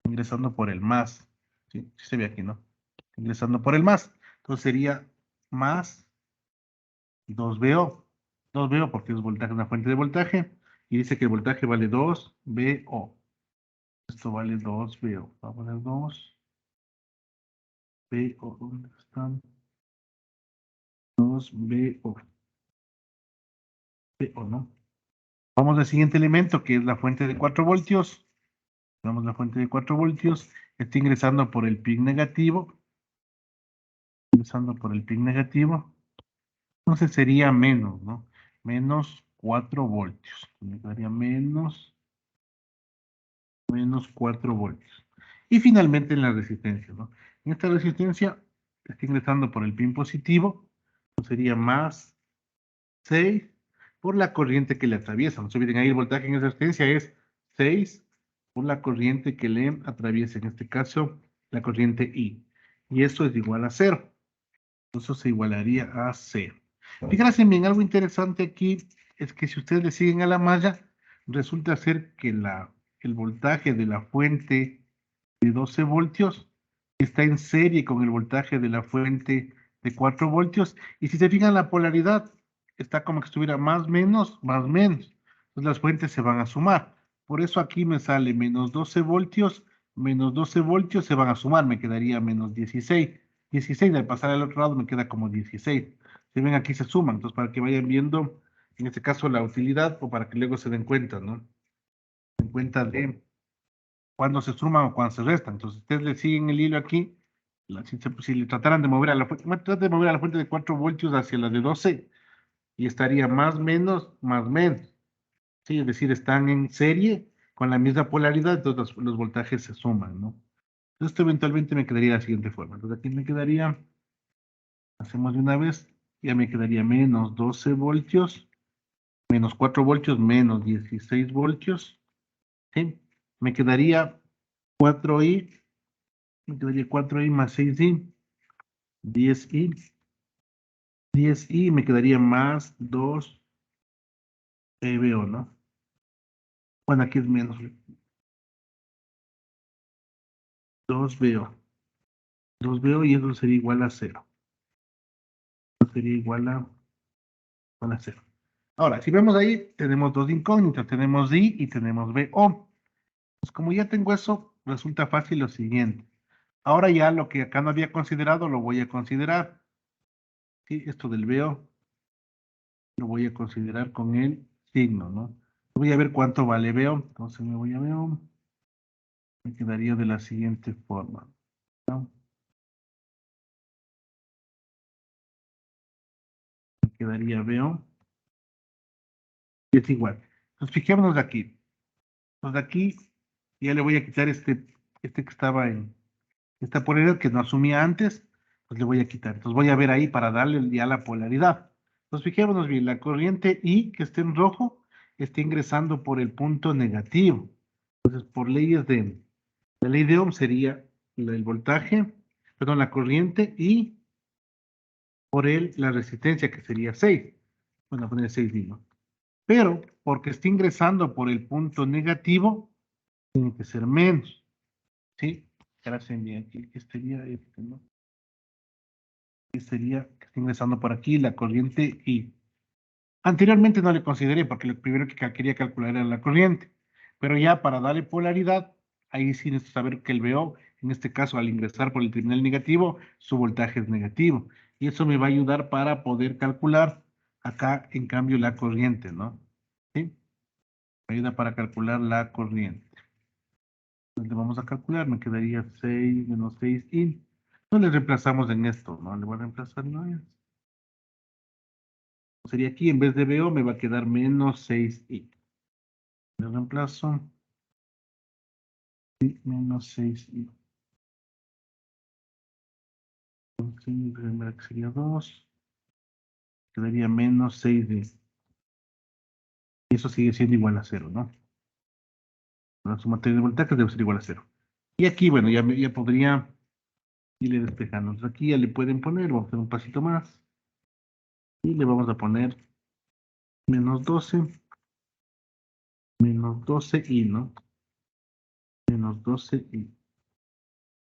ingresando por el más. Sí, sí se ve aquí, ¿no? Ingresando por el más. Entonces sería más 2VO. 2VO porque es voltaje, una fuente de voltaje. Y dice que el voltaje vale 2VO. Esto vale 2VO. Vamos a poner 2VO. ¿Dónde están? 2VO. VO, ¿no? Vamos al siguiente elemento que es la fuente de 4 voltios. Vamos a la fuente de 4 voltios. Está ingresando por el pin negativo. Ingresando por el pin negativo. Entonces sería menos, ¿no? Menos 4 voltios. Me daría menos 4 voltios. Y finalmente en la resistencia, ¿no? En esta resistencia está ingresando por el pin positivo. Sería más 6 por la corriente que le atraviesa. No se olviden ahí, el voltaje en esa resistencia es 6 por la corriente que le atraviesa, en este caso, la corriente I. Y esto es igual a 0. Eso se igualaría a 0. Fíjense bien, algo interesante aquí es que si ustedes le siguen a la malla, resulta ser que el voltaje de la fuente de 12 voltios está en serie con el voltaje de la fuente de 4 voltios. Y si se fijan, la polaridad está como que estuviera más, menos, más, menos. Entonces las fuentes se van a sumar. Por eso aquí me sale menos 12 voltios, menos 12 voltios se van a sumar. Me quedaría menos 16. 16 al pasar al otro lado me queda como 16. Si ven, aquí se suman. Entonces, para que vayan viendo, en este caso, la utilidad, o para que luego se den cuenta, ¿no? Se den cuenta de cuando se suman o cuando se restan. Entonces, ustedes le siguen el hilo aquí. Si le trataran de mover a la fuente, de mover a la fuente de 4 voltios hacia la de 12, y estaría más, menos, más, menos. Sí, es decir, están en serie con la misma polaridad, entonces los voltajes se suman, ¿no? Esto eventualmente me quedaría de la siguiente forma. Entonces, aquí me quedaría, hacemos de una vez, ya me quedaría menos 12 voltios, menos 4 voltios, menos 16 voltios, ¿sí? Me quedaría 4i, me quedaría 4i más 6i, 10i, 10i, me quedaría más 2 veo, ¿no? Bueno, aquí es menos 2 veo. 2 veo y eso sería igual a 0. Sería igual a 0. Ahora, si vemos ahí, tenemos dos incógnitas, tenemos I y tenemos BO. Pues como ya tengo eso, resulta fácil lo siguiente. Ahora ya lo que acá no había considerado, lo voy a considerar. ¿Sí? Esto del BO, lo voy a considerar con el signo, ¿no? Voy a ver cuánto vale BO. Entonces me voy a BO. Me quedaría de la siguiente forma, ¿no? Me quedaría BO. Y es igual. Entonces fijémonos aquí. Entonces aquí ya le voy a quitar este que estaba en esta polaridad que no asumía antes, pues le voy a quitar. Entonces voy a ver ahí para darle ya la polaridad. Entonces fijémonos bien, la corriente I que está en rojo está ingresando por el punto negativo. Entonces por leyes la ley de Ohm sería el voltaje, perdón, la corriente y por la resistencia que sería 6. Bueno, poner 6I, ¿no? Pero porque está ingresando por el punto negativo, tiene que ser menos. ¿Sí? Ahora se envía aquí, que sería este, ¿no? Que sería que está ingresando por aquí la corriente I. Anteriormente no le consideré porque lo primero que quería calcular era la corriente. Pero ya para darle polaridad, ahí sí necesito saber que el VO, en este caso al ingresar por el terminal negativo, su voltaje es negativo. Y eso me va a ayudar para poder calcular acá, en cambio, la corriente, ¿no? ¿Sí? Me ayuda para calcular la corriente. Entonces vamos a calcular, me quedaría 6 menos 6i. No le reemplazamos en esto, ¿no? Le voy a reemplazar, no es. Sería aquí, en vez de BO, me va a quedar menos 6i. Le reemplazo. Y menos 6i. Entonces, sería 2. Quedaría menos 6i. Y eso sigue siendo igual a 0, ¿no? La sumatoria de voltajes debe ser igual a 0. Y aquí, bueno, ya podría irle despejando. Entonces aquí ya le pueden poner, vamos a hacer un pasito más. Y le vamos a poner menos 12. Menos 12i, ¿no? Menos 12i.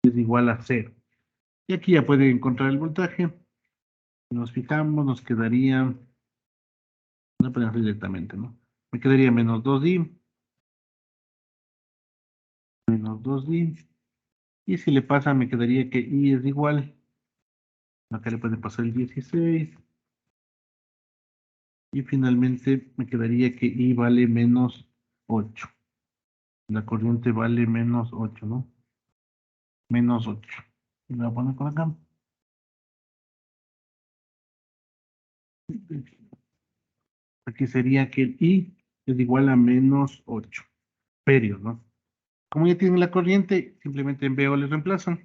Es igual a 0. Y aquí ya pueden encontrar el voltaje. Si nos fijamos, nos quedaría... No podemos hacer directamente, ¿no? Me quedaría menos 2i. Menos 2i. Y si le pasa, me quedaría que i es igual. Acá le pueden pasar el 16. Y finalmente me quedaría que i vale menos 8. La corriente vale menos 8, ¿no? Menos 8. Y la voy a poner por acá. Aquí sería que el I es igual a menos 8. Periodo, ¿no? Como ya tienen la corriente, simplemente en BO les reemplazan.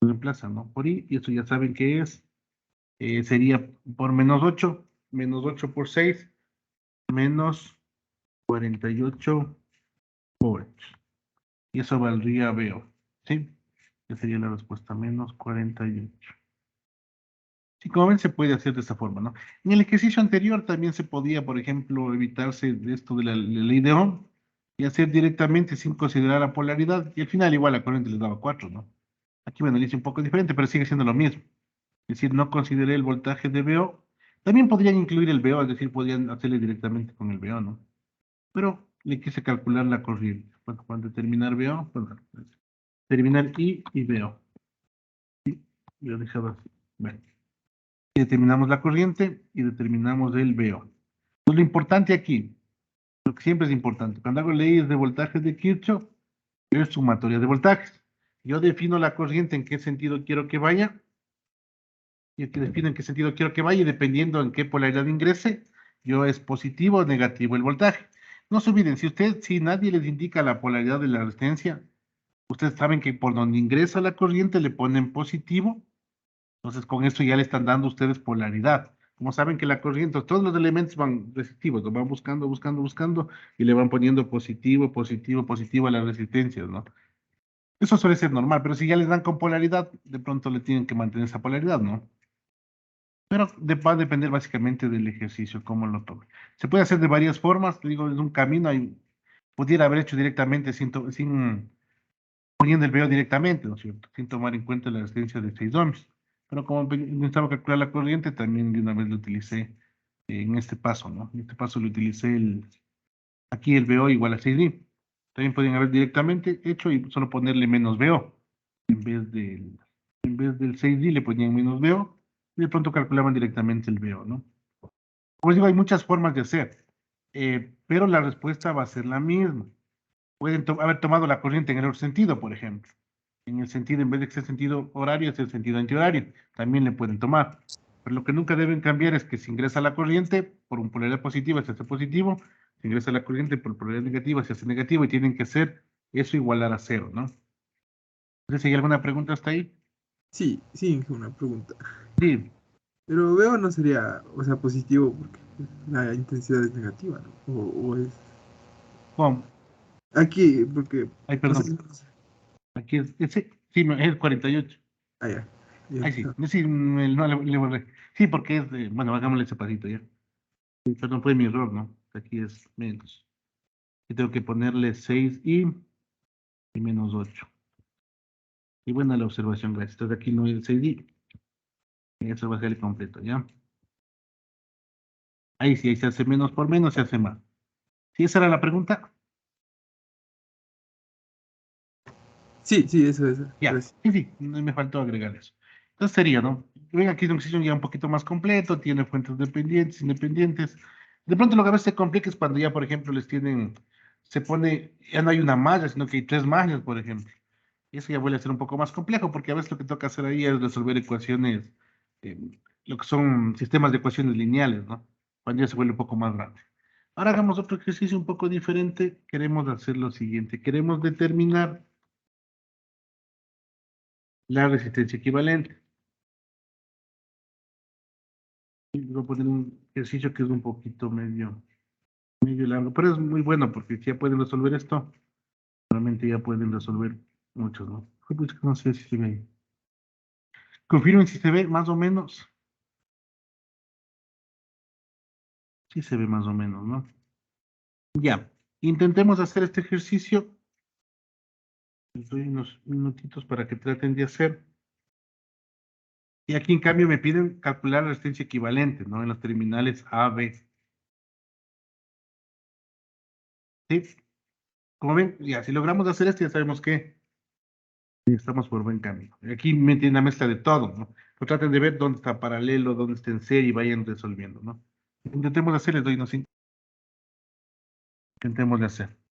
Les reemplazan, ¿no? Por I, y esto ya saben que es. Sería por menos 8. Menos 8 por 6. Menos 48 volts. Y eso valdría VO, ¿sí? Que sería la respuesta, menos 48. Sí, como ven, se puede hacer de esta forma, ¿no? En el ejercicio anterior también se podía, por ejemplo, evitarse de esto de la ley de Ohm y hacer directamente sin considerar la polaridad. Y al final igual la corriente les daba 4, ¿no? Aquí, bueno, le hice un poco diferente, pero sigue siendo lo mismo. Es decir, no consideré el voltaje de VO. También podrían incluir el VO, es decir, podrían hacerle directamente con el VO, ¿no? Pero le quise calcular la corriente. Cuando terminar VO, bueno, terminar I y VO. Y lo dejaba así. Bueno. Y determinamos la corriente y determinamos el VO. Entonces, lo importante aquí, lo que siempre es importante, cuando hago leyes de voltajes de Kirchhoff, es sumatoria de voltajes. Yo defino la corriente en qué sentido quiero que vaya, y el que define en qué sentido quiero que vaya, y dependiendo en qué polaridad ingrese, yo es positivo o negativo el voltaje. No se olviden, si nadie les indica la polaridad de la resistencia, ustedes saben que por donde ingresa la corriente le ponen positivo. Entonces, con esto ya le están dando ustedes polaridad. Como saben que la corriente, todos los elementos van resistivos, lo van buscando, buscando, buscando, y le van poniendo positivo, positivo, positivo a las resistencias, ¿no? Eso suele ser normal, pero si ya les dan con polaridad, de pronto le tienen que mantener esa polaridad, ¿no? Pero va a depender básicamente del ejercicio, cómo lo tome. Se puede hacer de varias formas, te digo, es un camino, pudiera haber hecho directamente sin poniendo el VO directamente, ¿no es cierto? Sin tomar en cuenta la resistencia de 6 ohms. Pero como necesitaba calcular la corriente, también de una vez lo utilicé en este paso, ¿no? En este paso lo utilicé aquí el VO igual a 6D. También podrían haber directamente hecho y solo ponerle menos VO. En vez del 6D le ponían menos VO y de pronto calculaban directamente el VO, ¿no? Como les digo, hay muchas formas de hacer, pero la respuesta va a ser la misma. Pueden haber tomado la corriente en el otro sentido, por ejemplo. En el sentido, en vez de que sea sentido horario, es el sentido antihorario. También le pueden tomar. Pero lo que nunca deben cambiar es que si ingresa la corriente por un polaridad positiva, se hace positivo. Si ingresa la corriente por polaridad negativa, se hace negativo. Y tienen que ser eso igualar a 0, ¿no? Entonces, ¿hay alguna pregunta hasta ahí? Sí, sí, Inge, una pregunta. Sí. Pero veo no sería, o sea, positivo porque la intensidad es negativa, ¿no? O es... ¿Cómo? Aquí, porque... Ay, O sea, perdón. Aquí sí, es el 48. ah, ya. Ya, Ay, sí. Sí, no le borré. Sí, porque es de, bueno, hagámosle ese pasito ya. Sí, perdón, fue mi error, ¿no? Aquí es menos. Y tengo que ponerle 6 y menos 8. Y buena la observación, gracias. Entonces aquí no hay el 6D. Eso va a ser el completo, ¿ya? Ahí sí, ahí se hace menos por menos, se hace más. ¿Sí, esa era la pregunta? sí, sí, eso. Ya, Gracias. sí, no me faltó agregar eso. Entonces sería, ¿no? Ven, aquí es un ejercicio ya un poquito más completo, tiene fuentes dependientes, independientes. De pronto lo que a veces se complica es cuando ya, por ejemplo, se pone, ya no hay una malla, sino que hay 3 mallas, por ejemplo. Y eso ya vuelve a ser un poco más complejo, porque a veces lo que toca hacer ahí es resolver ecuaciones, eh, lo que son sistemas de ecuaciones lineales, ¿no? Cuando ya se vuelve un poco más grande. Ahora hagamos otro ejercicio un poco diferente. Queremos hacer lo siguiente. Queremos determinar la resistencia equivalente. Y voy a poner un ejercicio que es un poquito medio largo, pero es muy bueno porque si ya pueden resolver esto, realmente ya pueden resolver muchos, ¿no? Pues, no sé si se ve ahí. Confirmen si se ve más o menos. Sí se ve más o menos, ¿no? Ya, intentemos hacer este ejercicio. Les doy unos minutitos para que traten de hacer. Y aquí en cambio me piden calcular la resistencia equivalente, ¿no? En los terminales A, B. ¿Sí? Como ven, ya, si logramos hacer esto, ya sabemos que estamos por buen camino. Y aquí me tiene una mezcla de todo, ¿no? Pero traten de ver dónde está paralelo, dónde está en serie y vayan resolviendo, ¿no? Intentemos hacer, les doy unos 5. Intentemos de hacer.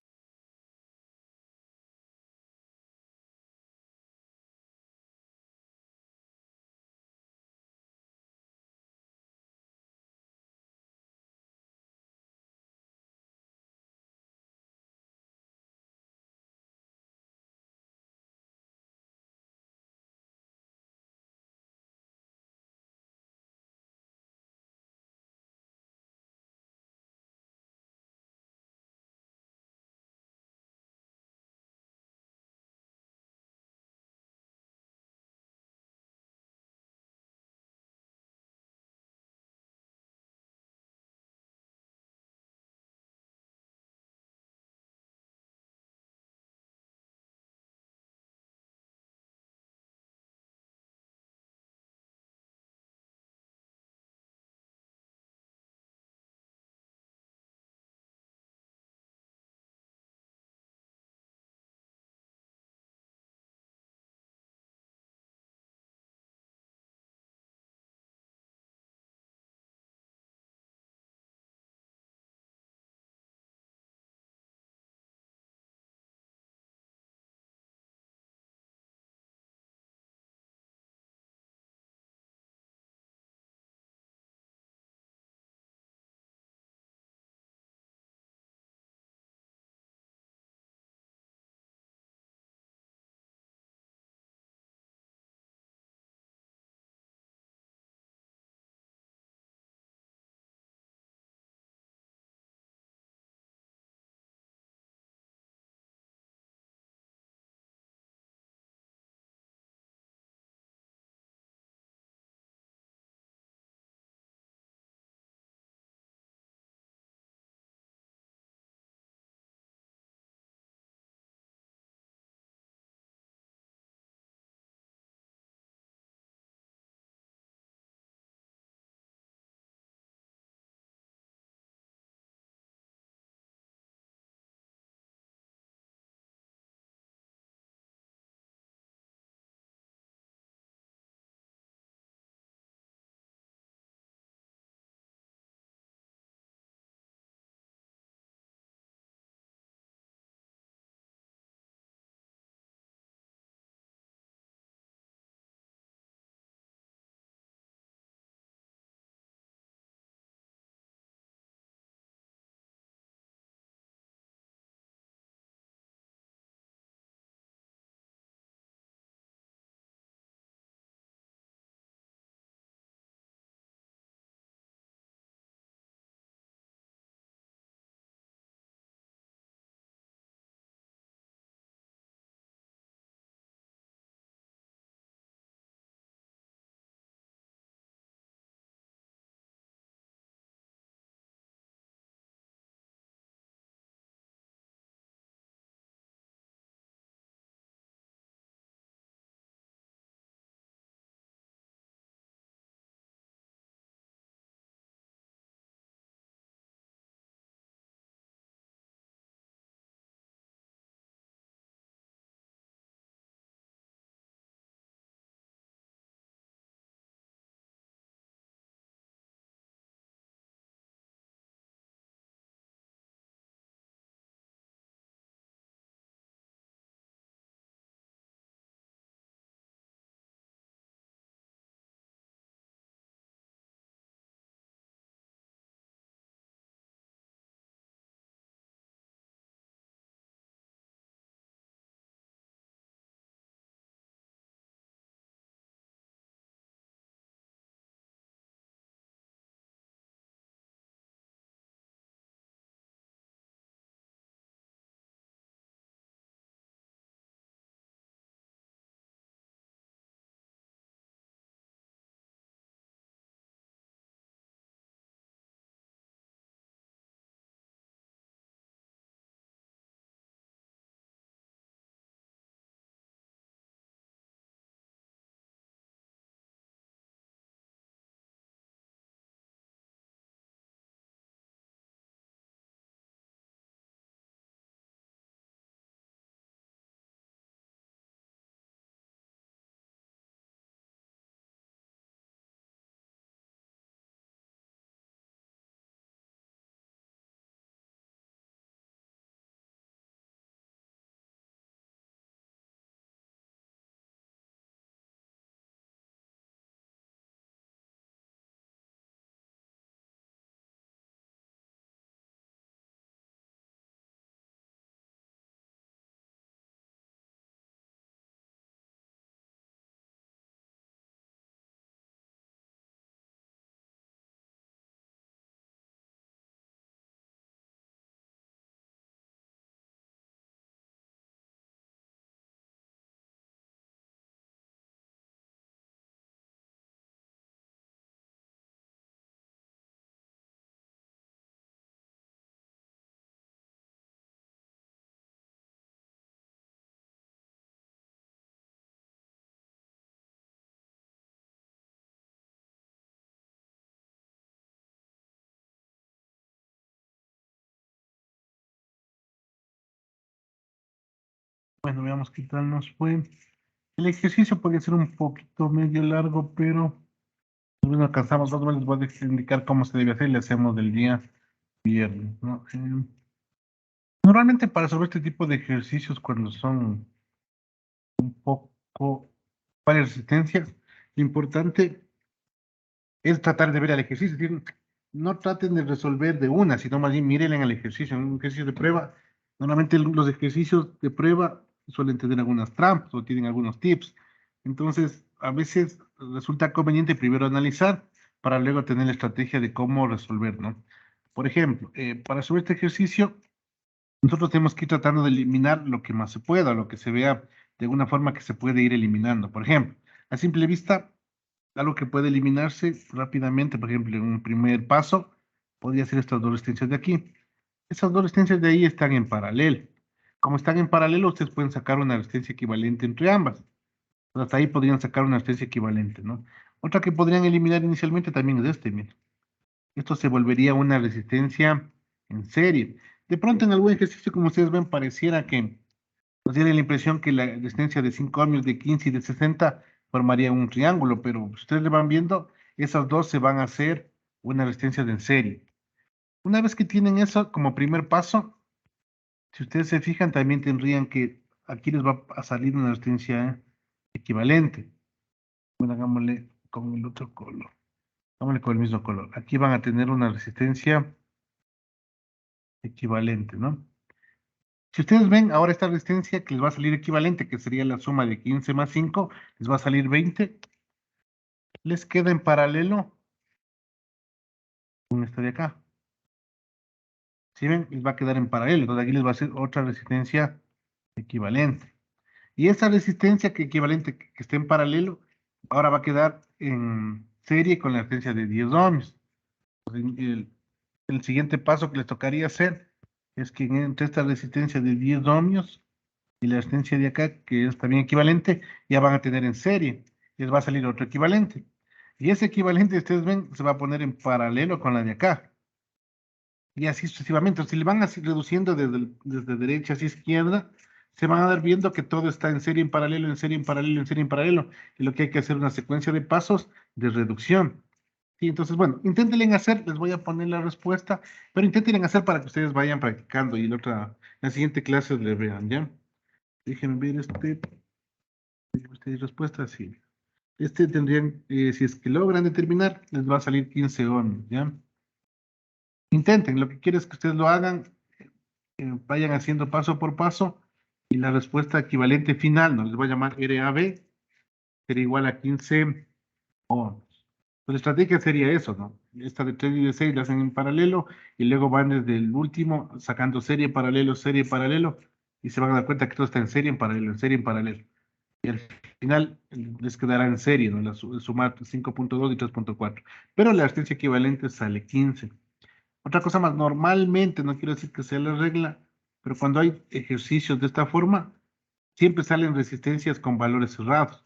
Bueno, veamos qué tal nos fue. El ejercicio puede ser un poquito medio largo, pero no alcanzamos. Más o menos voy a indicar cómo se debe hacer y le hacemos del día viernes, ¿no? Normalmente para resolver este tipo de ejercicios, cuando son un poco varias resistencias, lo importante es tratar de ver el ejercicio. Es decir, no traten de resolver de una, sino más bien miren en el ejercicio. En un ejercicio de prueba, normalmente los ejercicios de prueba suelen tener algunas trampas o tienen algunos tips. Entonces, a veces resulta conveniente primero analizar para luego tener la estrategia de cómo resolver, ¿no? Por ejemplo, para resolver este ejercicio, nosotros tenemos que ir tratando de eliminar lo que más se pueda, lo que se vea de alguna forma que se puede ir eliminando. Por ejemplo, a simple vista, algo que puede eliminarse rápidamente, por ejemplo, en un primer paso, podría ser estas dos resistencias de aquí. Esas dos resistencias de ahí están en paralelo. Como están en paralelo, ustedes pueden sacar una resistencia equivalente entre ambas. Hasta ahí podrían sacar una resistencia equivalente, ¿no? Otra que podrían eliminar inicialmente también es este, miren. Esto se volvería una resistencia en serie. De pronto en algún ejercicio, como ustedes ven, pareciera que nos diera la impresión que la resistencia de 5 ohmios, de 15 y de 60 formaría un triángulo, pero si ustedes le van viendo, esas dos se van a hacer una resistencia de en serie. Una vez que tienen eso como primer paso, si ustedes se fijan, también tendrían que, aquí les va a salir una resistencia equivalente. Bueno, hagámosle con el otro color. Hagámosle con el mismo color. Aquí van a tener una resistencia equivalente, ¿no? Si ustedes ven ahora esta resistencia que les va a salir equivalente, que sería la suma de 15 más 5, les va a salir 20. Les queda en paralelo con esta de acá. Si ven, les va a quedar en paralelo. Entonces aquí les va a ser otra resistencia equivalente. Y esa resistencia equivalente que esté en paralelo, ahora va a quedar en serie con la resistencia de 10 ohms. El siguiente paso que les tocaría hacer es que entre esta resistencia de 10 ohmios y la resistencia de acá, que es también equivalente, ya van a tener en serie. Les va a salir otro equivalente. Y ese equivalente, ustedes ven, se va a poner en paralelo con la de acá. Y así sucesivamente. Si le van así reduciendo desde derecha hacia izquierda, se van a dar viendo que todo está en serie, en paralelo, en serie, en paralelo, en serie, en paralelo. Y lo que hay que hacer es una secuencia de pasos de reducción. Sí, entonces, bueno, inténtenle hacer, les voy a poner la respuesta, pero inténtenle hacer para que ustedes vayan practicando y la siguiente clase les vean, ¿ya? Déjenme ver respuesta, sí. Tendrían, si es que logran determinar, les va a salir 15 ohms, ¿ya? Intenten, lo que quiero es que ustedes lo hagan, vayan haciendo paso por paso, y la respuesta equivalente final, nos les voy a llamar RAB, sería igual a 15 ohms. Pues la estrategia sería eso, ¿no? Esta de 3 y de 6 la hacen en paralelo, y luego van desde el último, sacando serie, paralelo, y se van a dar cuenta que todo está en serie, en paralelo, en serie, en paralelo. Y al final les quedará en serie, ¿no? Sumar 5.2 y 3.4. Pero la resistencia equivalente sale 15. Otra cosa más, normalmente, no quiero decir que sea la regla, pero cuando hay ejercicios de esta forma, siempre salen resistencias con valores cerrados.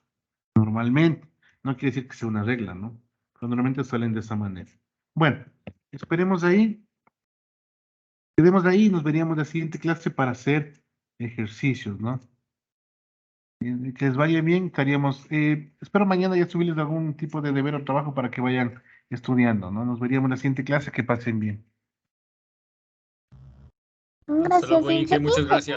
Normalmente. No quiere decir que sea una regla, ¿no? Pero normalmente salen de esa manera. Bueno, esperemos ahí. Quedemos ahí y nos veríamos la siguiente clase para hacer ejercicios, ¿no? Que les vaya bien, estaríamos, espero mañana ya subirles algún tipo de deber o trabajo para que vayan estudiando, ¿no? Nos veríamos en la siguiente clase, que pasen bien. Gracias, Inge, muchas gracias.